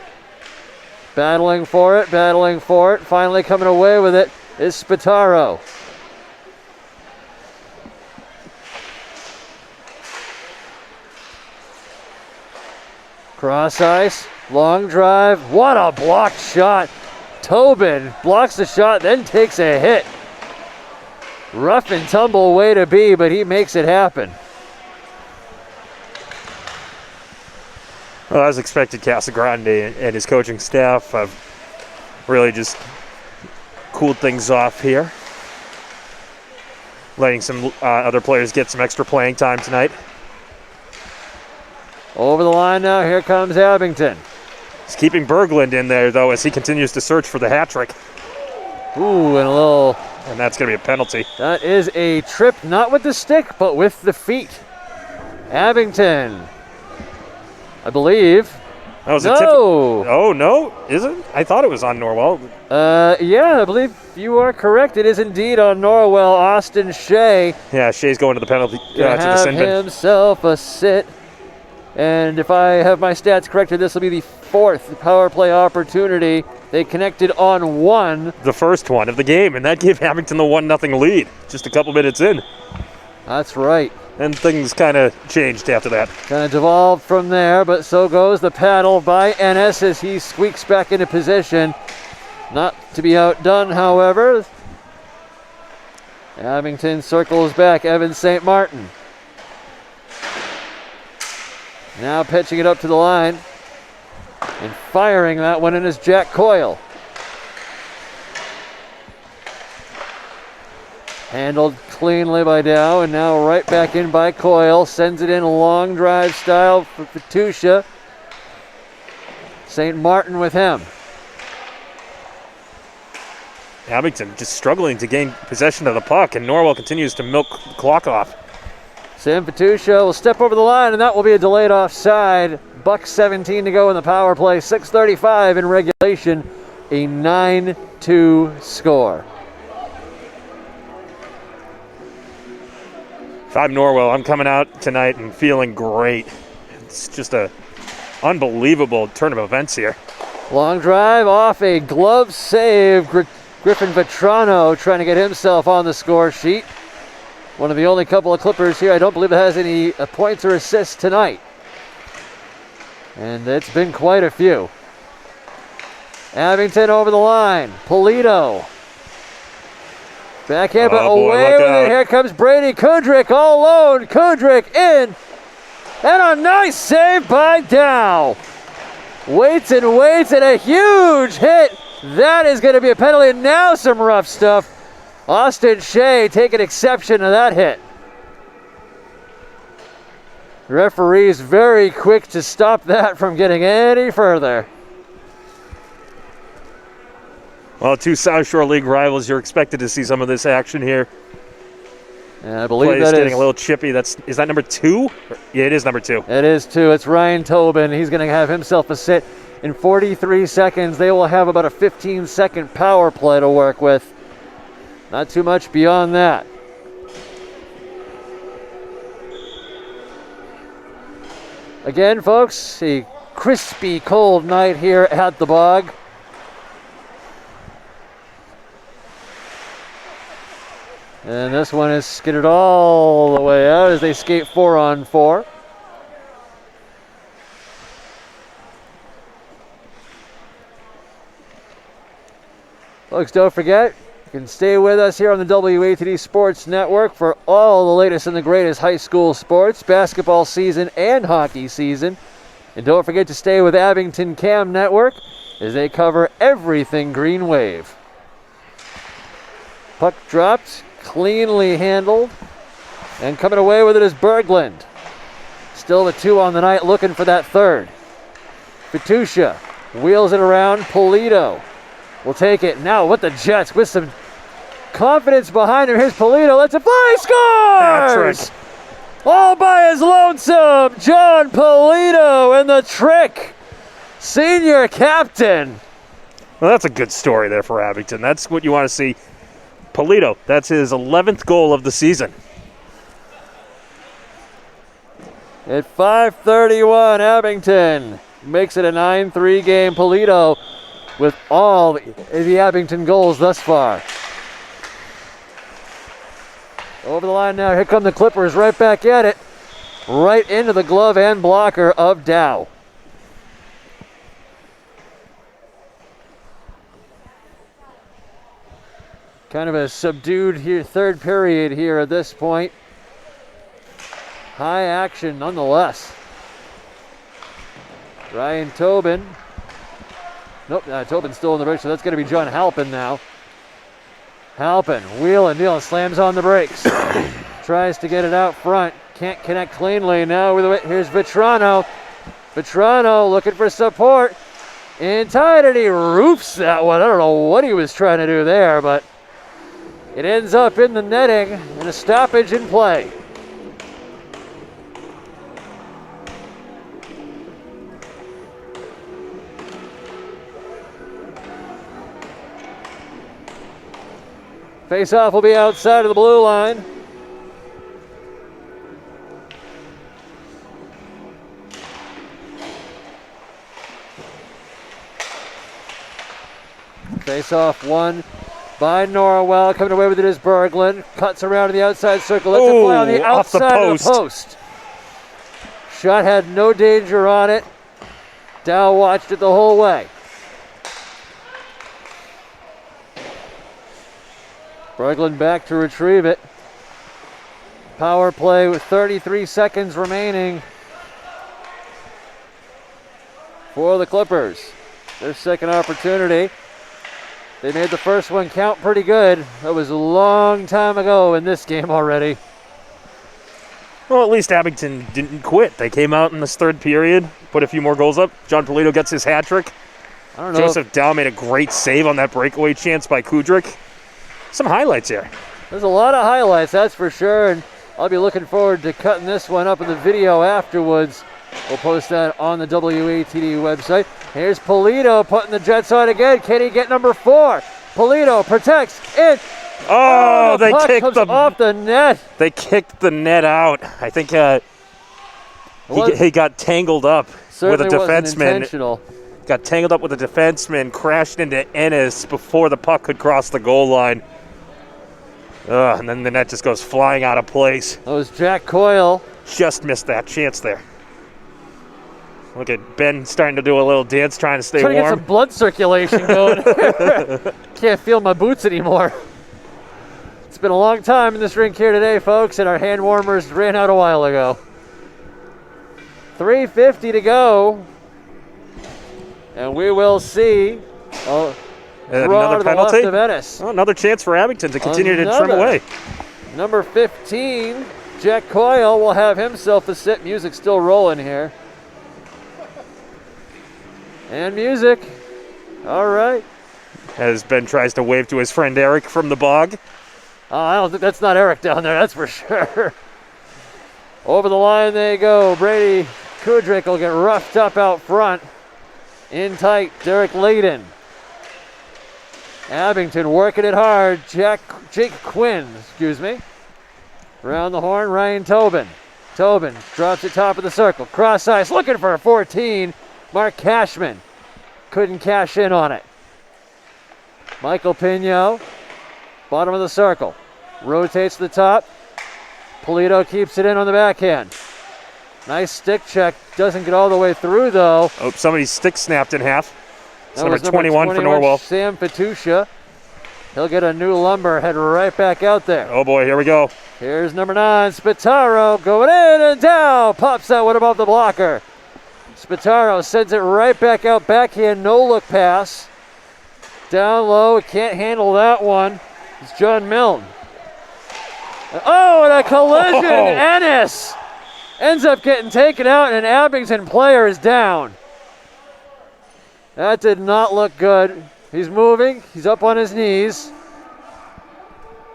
S2: Battling for it. Finally coming away with it is Spataro. Cross ice, long drive. What a blocked shot. Tobin blocks the shot, then takes a hit. Rough and tumble way to be, but he makes it happen.
S13: Well, as expected, Casagrande and his coaching staff have really just cooled things off here. Letting some other players get some extra playing time tonight.
S2: Over the line now, here comes Abington.
S13: He's keeping Berglund in there, though, as he continues to search for the hat trick.
S2: Ooh, and a little...
S13: And that's going to be a penalty.
S2: That is a trip, not with the stick, but with the feet. Abington, I believe.
S13: That was
S2: no.
S13: Oh, no? Is it? I thought it was on Norwell.
S2: Yeah, I believe you are correct. It is indeed on Norwell. Austin Shea.
S13: Yeah, Shea's going to the penalty, to
S2: have
S13: the sin bin.
S2: Himself a sit. And if I have my stats corrected, this will be the 4th power play opportunity. They connected on one.
S13: The first one of the game, and that gave Abington the 1-0 lead just a couple minutes in.
S2: That's right.
S13: And things kind of changed after that.
S2: Kind of devolved from there, but so goes the paddle by Ennis as he squeaks back into position. Not to be outdone, however. Abington circles back. Evan St. Martin. Now pitching it up to the line. And firing that one in is Jack Coyle. Handled cleanly by Dow, and now right back in by Coyle. Sends it in long drive style for Petusha. St. Martin with him.
S13: Abington just struggling to gain possession of the puck, and Norwell continues to milk the clock off.
S2: Sam Petusha will step over the line, and that will be a delayed offside. Buck 17 to go in the power play. 6:35 in regulation. A 9-2 score.
S13: 5 Norwell, I'm coming out tonight and feeling great. It's just a unbelievable turn of events here.
S2: Long drive off a glove save. Griffin Vetrano trying to get himself on the score sheet. One of the only couple of Clippers here I don't believe that has any points or assists tonight. And it's been quite a few. Abington over the line. Polito. Backhand, but away with it. Here comes Brady Kudrick all alone. Kudrick in. And a nice save by Dow. Waits and a huge hit. That is going to be a penalty. And now some rough stuff. Austin Shea taking exception to that hit. The referee's very quick to stop that from getting any further.
S13: Well, 2 South Shore League rivals, you're expected to see some of this action here.
S2: Yeah, I believe
S13: Play's
S2: that
S13: getting a little chippy. Is that number 2? Yeah, it is number 2.
S2: It is 2. It's Ryan Tobin. He's going to have himself a sit. In 43 seconds, they will have about a 15-second power play to work with. Not too much beyond that. Again, folks, a crispy cold night here at the Bog. And this one is skidded all the way out as they skate 4-on-4. Folks, don't forget, you can stay with us here on the WATD Sports Network for all the latest and the greatest high school sports, basketball season and hockey season. And don't forget to stay with Abington Cam Network as they cover everything Green Wave. Puck dropped, cleanly handled, and coming away with it is Berglund. Still the 2 on the night, looking for that 3rd. Petusha wheels it around. Polito will take it now with the Jets with some confidence behind him. Here's Polito, lets it fly, scores! All by his lonesome, John Polito and the trick, senior captain.
S13: Well, that's a good story there for Abington. That's what you want to see. Polito, that's his 11th goal of the season.
S2: At 5:31, Abington makes it a 9-3 game. Polito with all the Abington goals thus far. Over the line now, here come the Clippers right back at it. Right into the glove and blocker of Dow. Kind of a subdued here, 3rd period here at this point. High action nonetheless. Ryan Tobin. Nope, Tobin's still in the break, so that's going to be John Halpin now. Halpin, wheel and deal, slams on the brakes. Tries to get it out front. Can't connect cleanly now. Here's Vetrano. Vetrano looking for support. In tight, and he roofs that one. I don't know what he was trying to do there, but it ends up in the netting and a stoppage in play. Face-off will be outside of the blue line. Face-off won by Norwell. Coming away with it is Berglund. Cuts around to the outside circle. Lets it fly on the
S13: off the
S2: outside of the post. Shot had no danger on it. Dow watched it the whole way. Berglund back to retrieve it. Power play with 33 seconds remaining for the Clippers. Their second opportunity. They made the first one count pretty good. That was a long time ago in this game already.
S13: Well, at least Abington didn't quit. They came out in this third period, put a few more goals up. John Polito gets his hat trick.
S2: I don't know.
S13: Joseph Dow made a great save on that breakaway chance by Kudrick. Some highlights here.
S2: There's a lot of highlights, that's for sure, and I'll be looking forward to cutting this one up in the video afterwards. We'll post that on the WATD website. Here's Polito putting the Jets on again. Can he get number 4? Polito protects it.
S13: Oh,
S2: the
S13: they
S2: puck
S13: kicked
S2: comes
S13: the
S2: off the net.
S13: They kicked the net out. I think he got tangled up
S2: Certainly
S13: with a
S2: wasn't
S13: defenseman.
S2: intentional.
S13: Got tangled up with a defenseman, crashed into Ennis before the puck could cross the goal line. And then the net just goes flying out of place.
S2: That was Jack Coyle.
S13: Just missed that chance there. Look at Ben starting to do a little dance, trying to stay
S2: Trying
S13: warm.
S2: to get some blood circulation going. Can't feel my boots anymore. It's been a long time in this rink here today, folks, and our hand warmers ran out a while ago. 3:50 to go. And we will see.
S13: Another penalty.
S2: Left of Ennis.
S13: Oh, another chance for Abington to continue to trim away.
S2: Number 15, Jack Coyle, will have himself a sit. Music still rolling here. And music. All right.
S13: As Ben tries to wave to his friend Eric from the bog.
S2: Oh, I don't think that's not Eric down there, that's for sure. Over the line they go. Brady Kudrick will get roughed up out front. In tight, Derek Layden. Abington working it hard. Jake Quinn, Around the horn, Ryan Tobin. Tobin drops it top of the circle. Cross ice, looking for a 14. Mark Cashman couldn't cash in on it. Michael Pino, bottom of the circle. Rotates to the top. Polito keeps it in on the backhand. Nice stick check. Doesn't get all the way through, though.
S13: Oh, somebody's stick snapped in half. It's
S2: That was
S13: number 21 for Norwell.
S2: Sam Fetusha. He'll get a new lumber, head right back out there.
S13: Oh, boy, here we go.
S2: Here's number 9, Spataro, going in and down. Pops that one above the blocker. Spataro sends it right back out, backhand, no-look pass. Down low, can't handle that one. It's John Milne. Oh, and a collision. Ennis ends up getting taken out, and an Abington player is down. That did not look good. He's moving. He's up on his knees.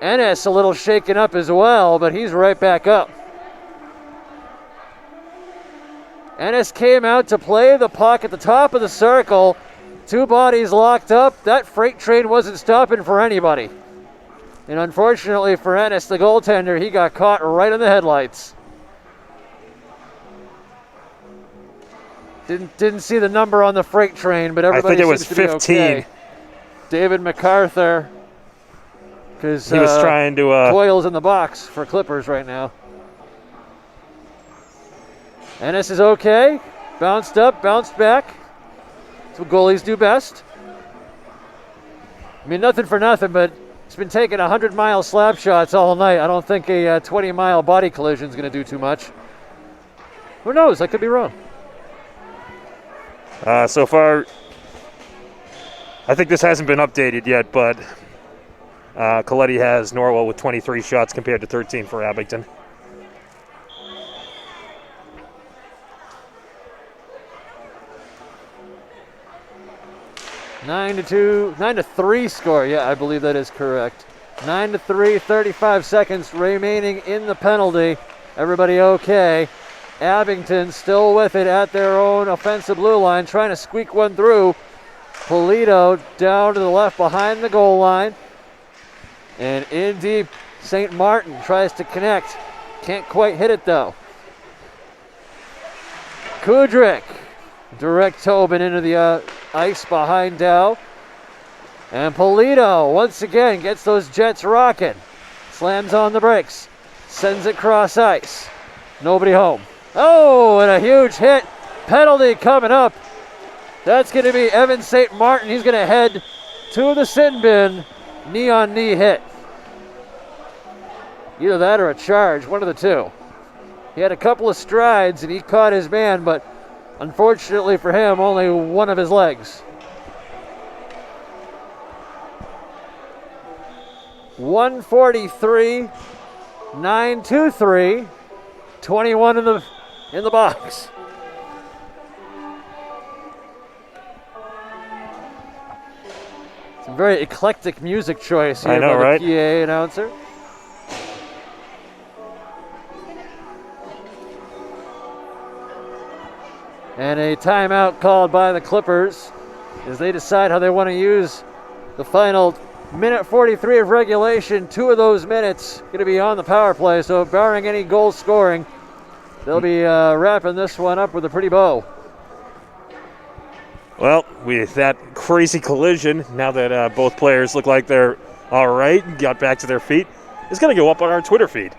S2: Ennis a little shaken up as well, but he's right back up. Ennis came out to play the puck at the top of the circle. Two bodies locked up. That freight train wasn't stopping for anybody. And unfortunately for Ennis, the goaltender, he got caught right in the headlights. Didn't see the number on the freight train, but everybody
S13: I think it was
S2: seems to be
S13: 15.
S2: okay. David MacArthur, because
S13: he was trying to.
S2: Coyle's in the box for Clippers right now. Ennis is okay. Bounced up, bounced back. That's what goalies do best. I mean, nothing for nothing, but it's been taking 100-mile slap shots all night. I don't think a 20-mile body collision is going to do too much. Who knows? I could be wrong.
S13: So far, I think this hasn't been updated yet, but Coletti has Norwell with 23 shots compared to 13 for Abington.
S2: Nine to 3 score. Yeah, I believe that is correct. 9-3, 35 seconds remaining in the penalty. Everybody okay. Abington still with it at their own offensive blue line, trying to squeak one through. Polito down to the left behind the goal line. And in deep, St. Martin tries to connect. Can't quite hit it though. Kudrick. Direct Tobin into the ice behind Dow. And Polito once again gets those Jets rocking. Slams on the brakes. Sends it cross ice. Nobody home. Oh, and a huge hit. Penalty coming up. That's going to be Evan St. Martin. He's going to head to the sin bin. Knee-on-knee hit. Either that or a charge, one of the two. He had a couple of strides and he caught his man, but unfortunately for him, only one of his legs. 143, 923, 21 in the box. It's a very eclectic music choice here by
S13: right?
S2: the PA announcer. And a timeout called by the Clippers as they decide how they want to use the final minute 43 of regulation. 2 of those minutes going to be on the power play, so barring any goal scoring, they'll be wrapping this one up with a pretty bow.
S13: Well, with that crazy collision, now that both players look like they're all right, got back to their feet, it's going to go up on our Twitter feed.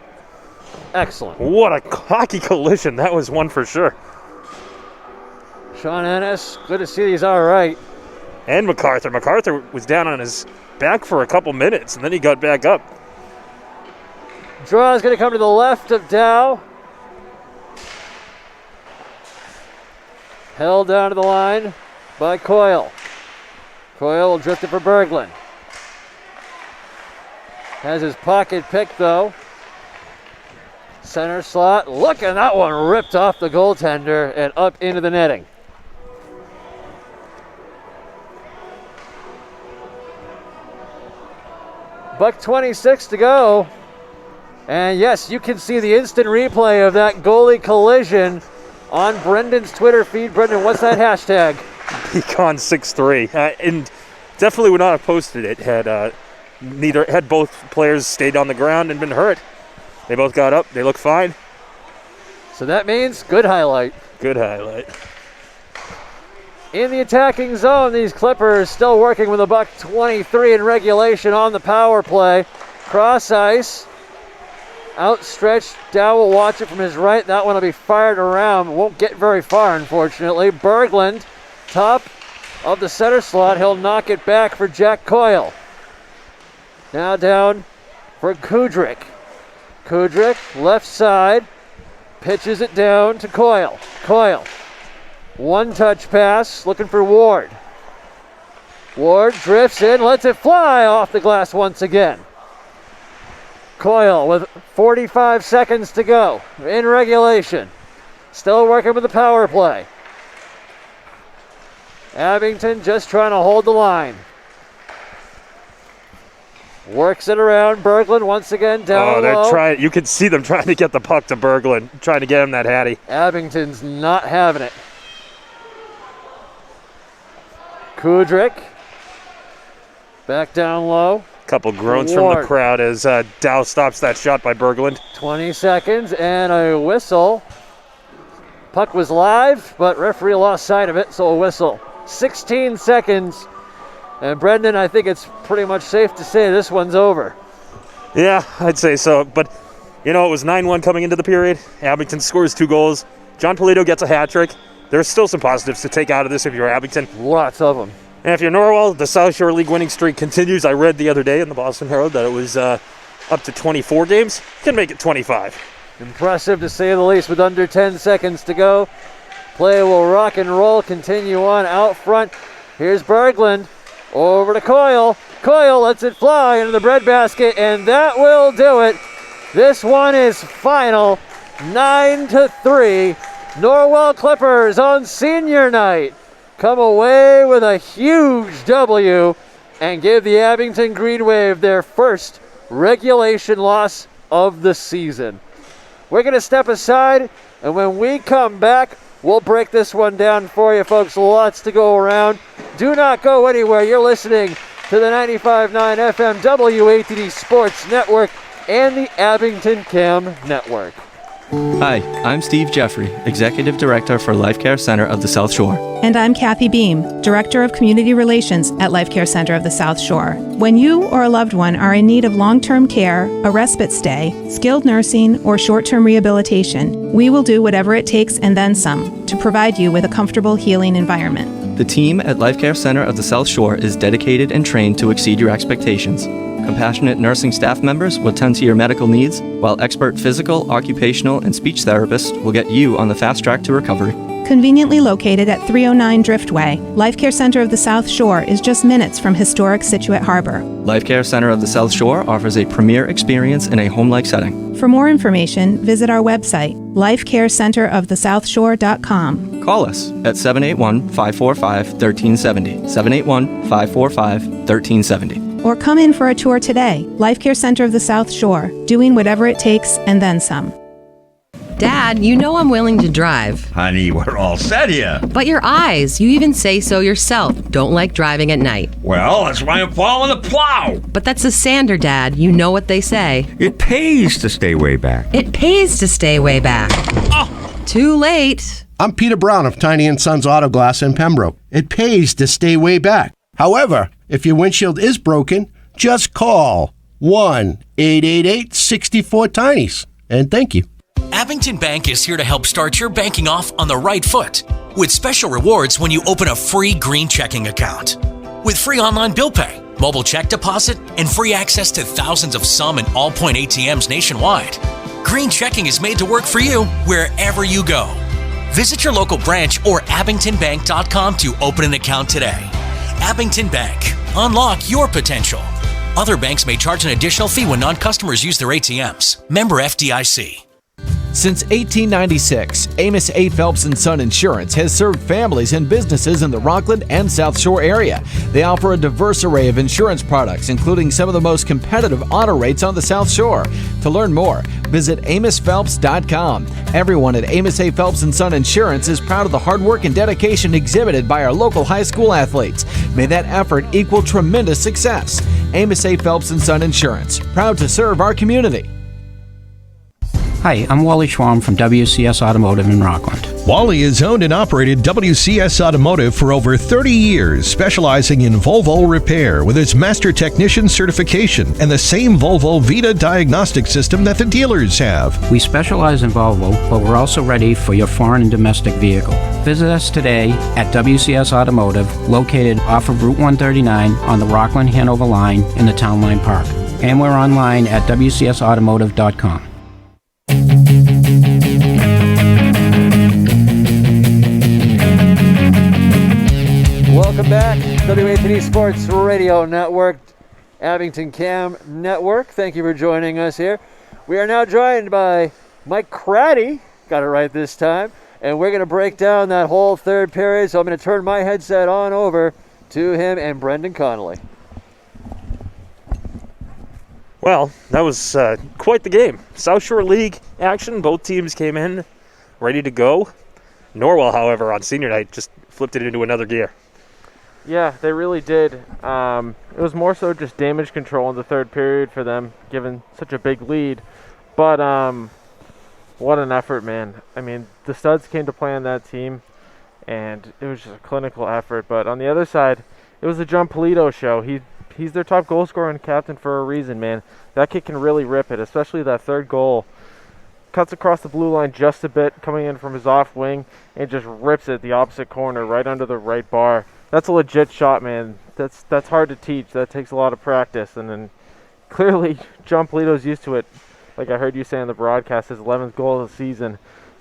S2: Excellent.
S13: What a hockey collision. That was one for sure.
S2: Sean Ennis, good to see he's all right.
S13: And MacArthur. MacArthur was down on his back for a couple minutes, and then he got back up.
S2: Draw is going to come to the left of Dow. Held down to the line by Coyle. Coyle will drift it for Berglund. Has his pocket pick, though. Center slot. Look at that one ripped off the goaltender and up into the netting. Buck 26 to go. And yes, you can see the instant replay of that goalie collision on Brendan's Twitter feed. Brendan, what's that hashtag?
S13: Econ63. And definitely would not have posted it had both players stayed on the ground and been hurt. They both got up. They look fine.
S2: So that means good highlight.
S13: Good highlight.
S2: In the attacking zone, these Clippers still working with a buck 23 in regulation on the power play. Cross ice. Outstretched. Dow will watch it from his right. That one will be fired around. Won't get very far, unfortunately. Berglund, top of the center slot. He'll knock it back for Jack Coyle. Now down for Kudrick. Kudrick, left side. Pitches it down to Coyle. Coyle. One touch pass, looking for Ward. Ward drifts in, lets it fly off the glass once again. Coyle with 45 seconds to go in regulation. Still working with the power play. Abington just trying to hold the line. Works it around. Berglund once again down
S13: they're
S2: low.
S13: trying. You can see them trying to get the puck to Berglund, trying to get him that hattie.
S2: Abington's not having it. Kudrick. Back down low.
S13: Couple groans from the crowd as Dow stops that shot by Berglund.
S2: 20 seconds and a whistle. Puck was live, but referee lost sight of it, so a whistle. 16 seconds. And Brendan, I think it's pretty much safe to say this one's over.
S13: Yeah, I'd say so. But, it was 9-1 coming into the period. Abington scores 2 goals. John Polito gets a hat trick. There's still some positives to take out of this if you're Abington.
S2: Lots of them.
S13: And if you're Norwell, the South Shore League winning streak continues. I read the other day in the Boston Herald that it was up to 24 games. Can make it 25.
S2: Impressive to say the least with under 10 seconds to go. Play will rock and roll, continue on out front. Here's Berglund. Over to Coyle. Coyle lets it fly into the breadbasket, and that will do it. This one is final, 9-3. Norwell Clippers on senior night come away with a huge W and give the Abington Green Wave their first regulation loss of the season. We're going to step aside, and when we come back, we'll break this one down for you, folks. Lots to go around. Do not go anywhere. You're listening to the 95.9 FM WATD Sports Network and the Abington Cam Network.
S4: Hi, I'm Steve Jeffrey, Executive Director for Life Care Center of the South Shore.
S5: And I'm Kathy Beam, Director of Community Relations at Life Care Center of the South Shore. When you or a loved one are in need of long-term care, a respite stay, skilled nursing, or short-term rehabilitation, we will do whatever it takes and then some to provide you with a comfortable, healing environment.
S4: The team at Life Care Center of the South Shore is dedicated and trained to exceed your expectations. Compassionate nursing staff members will tend to your medical needs, while expert physical, occupational, and speech therapists will get you on the fast track to recovery.
S5: Conveniently located at 309 Driftway, Life Care Center of the South Shore is just minutes from historic Scituate Harbor.
S4: Life Care Center of the South Shore offers a premier experience in a home-like setting.
S5: For more information, visit our website, lifecarecenterofthesouthshore.com.
S4: Call us at 781-545-1370, 781-545-1370.
S5: Or come in for a tour today. Life Care Center of the South Shore, doing whatever it takes and then some.
S6: Dad, you know I'm willing to drive.
S7: Honey, we're all set here.
S6: But your eyes, you even say so yourself, don't like driving at night.
S7: Well, that's why I'm following the plow.
S6: But that's a sander, Dad. You know what they say.
S7: It pays to stay way back.
S6: It pays to stay way back.
S7: Oh.
S6: Too late.
S8: I'm Peter Brown of Tiny & Sons Auto Glass in Pembroke. It pays to stay way back. However, if your windshield is broken, just call 1-888-64-TINIES. And thank you.
S9: Abington Bank is here to help start your banking off on the right foot with special rewards when you open a free green checking account. With free online bill pay, mobile check deposit, and free access to thousands of some and all-point ATMs nationwide, green checking is made to work for you wherever you go. Visit your local branch or abingtonbank.com to open an account today. Abington Bank. Unlock your potential. Other banks may charge an additional fee when non-customers use their ATMs. Member FDIC.
S10: Since 1896, Amos A. Phelps & Son Insurance has served families and businesses in the Rockland and South Shore area. They offer a diverse array of insurance products, including some of the most competitive auto rates on the South Shore. To learn more, visit AmosPhelps.com. Everyone at Amos A. Phelps & Son Insurance is proud of the hard work and dedication exhibited by our local high school athletes. May that effort equal tremendous success. Amos A. Phelps & Son Insurance, proud to serve our community.
S11: Hi, I'm Wally Schwalm from WCS Automotive in Rockland.
S12: Wally has owned and operated WCS Automotive for over 30 years, specializing in Volvo repair with its master technician certification and the same Volvo Vita diagnostic system that the dealers have.
S11: We specialize in Volvo, but we're also ready for your foreign and domestic vehicle. Visit us today at WCS Automotive, located off of Route 139 on the Rockland-Hanover line in the Town Line Park. And we're online at WCSautomotive.com.
S2: Welcome back, WATD Sports Radio Network, Abington Cam Network. Thank you for joining us here. We are now joined by Mike Craddy, got it right this time, and we're going to break down that whole third period, so I'm going to turn my headset on over to him and Brendan Connolly.
S13: Well, that was quite the game. South Shore League action. Both teams came in ready to go. Norwell, however, on senior night just flipped it into another gear.
S15: Yeah, they really did. It was more so just damage control in the third period for them, given such a big lead. But what an effort, man. I mean, the studs came to play on that team, and it was just a clinical effort. But on the other side, it was the John Polito show. He's their top goal scorer and captain for a reason, man. That kid can really rip it, especially that third goal. Cuts across the blue line just a bit, coming in from his off wing, and just rips it the opposite corner right under the right bar. That's a legit shot, man. That's hard to teach. That takes a lot of practice. And then clearly John Polito's used to it. Like I heard you say on the broadcast, his 11th goal of the season.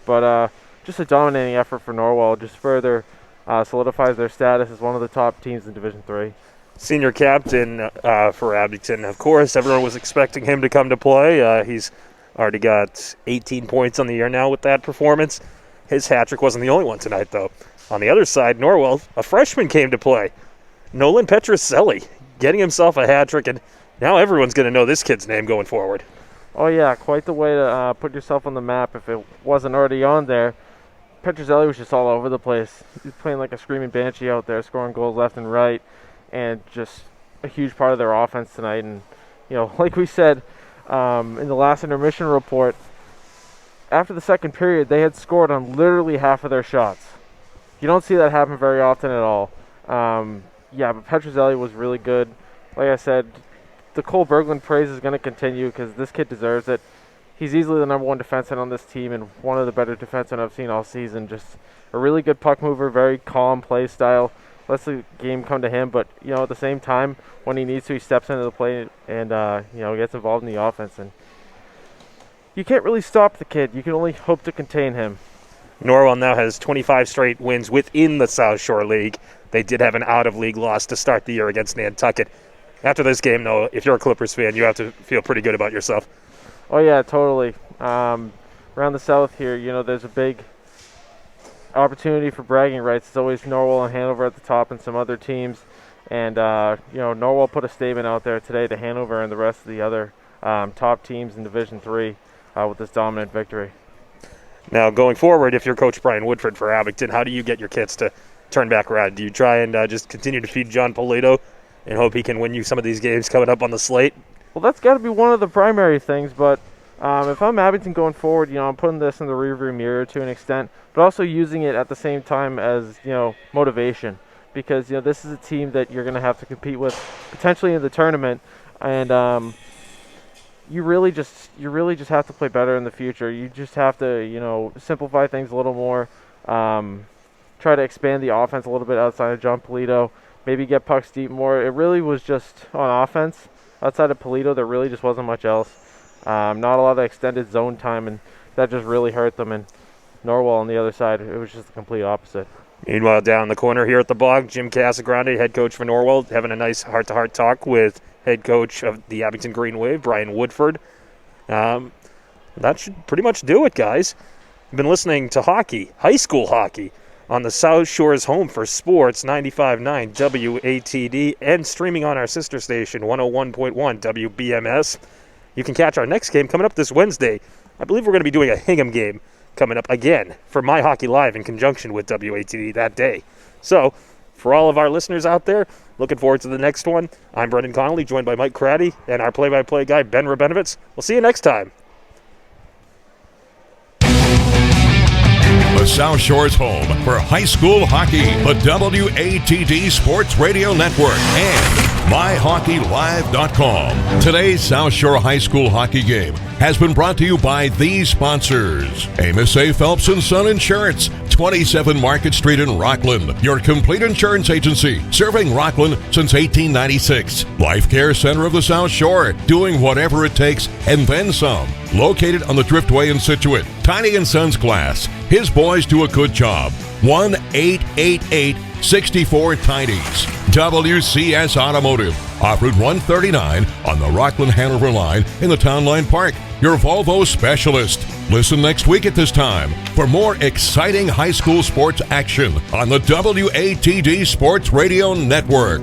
S15: But just a dominating effort for Norwell. Just further solidifies their status as one of the top teams in Division III.
S13: Senior captain for Abington, of course. Everyone was expecting him to come to play. He's already got 18 points on the year now with that performance. His hat trick wasn't the only one tonight, though. On the other side, Norwell, a freshman, came to play. Nolan Petroselli getting himself a hat trick, and now everyone's going to know this kid's name going forward.
S15: Oh, yeah, quite the way to put yourself on the map if it wasn't already on there. Petroselli was just all over the place. He's playing like a screaming banshee out there, scoring goals left and right, and just a huge part of their offense tonight. And, you know, like we said in the last intermission report, after the second period, they had scored on literally half of their shots. You don't see that happen very often at all. Yeah, but Petrozelli was really good. Like I said, the Cole Berglund praise is going to continue because this kid deserves it. He's easily the number one defenseman on this team and one of the better defensemen I've seen all season. Just a really good puck mover, very calm play style. Lets the game come to him, but at the same time, when he needs to, he steps into the play and gets involved in the offense. And you can't really stop the kid. You can only hope to contain him.
S13: Norwell now has 25 straight wins within the South Shore League. They did have an out-of-league loss to start the year against Nantucket. After this game, though, if you're a Clippers fan, you have to feel pretty good about yourself.
S15: Oh, yeah, totally. Around the South here, there's a big opportunity for bragging rights. It's always Norwell and Hanover at the top and some other teams. And, Norwell put a statement out there today to Hanover and the rest of the other top teams in Division III with this dominant victory.
S13: Now, going forward, if you're Coach Brian Woodford for Abington, how do you get your kids to turn back around? Do you try and just continue to feed John Polito and hope he can win you some of these games coming up on the slate?
S15: Well, that's got to be one of the primary things, but if I'm Abington going forward, I'm putting this in the rearview mirror to an extent, but also using it at the same time as, motivation, because, this is a team that you're going to have to compete with potentially in the tournament, and you really just have to play better in the future. You just have to, simplify things a little more, try to expand the offense a little bit outside of John Polito, maybe get pucks deep more. It really was just on offense. Outside of Polito, there really just wasn't much else. Not a lot of extended zone time, and that just really hurt them. And Norwell on the other side, it was just the complete opposite.
S13: Meanwhile, down in the corner here at the Bog, Jim Casagrande, head coach for Norwell, having a nice heart-to-heart talk with head coach of the Abington Green Wave, Brian Woodford. That should pretty much do it, guys. You've been listening to hockey, high school hockey, on the South Shore's home for sports, 95.9 WATD, and streaming on our sister station, 101.1 WBMS. You can catch our next game coming up this Wednesday. I believe we're going to be doing a Hingham game coming up again for My Hockey Live in conjunction with WATD that day. So, for all of our listeners out there, looking forward to the next one. I'm Brendan Connolly, joined by Mike Craddy and our play-by-play guy, Ben Rabenovitz. We'll see you next time.
S1: The South Shore's home for high school hockey, the WATD Sports Radio Network, and MyHockeyLive.com. Today's South Shore High School hockey game has been brought to you by these sponsors: Amos A. Phelps & Son Insurance, 27 Market Street in Rockland, your complete insurance agency, serving Rockland since 1896. Life Care Center of the South Shore, doing whatever it takes and then some. Located on the Driftway in Scituate, Tiny & Sons Glass. His boys do a good job. 1-888-64-TINIES. WCS Automotive, off Route 139 on the Rockland-Hanover line in the Town Line Park. Your Volvo specialist. Listen next week at this time for more exciting high school sports action on the WATD Sports Radio Network.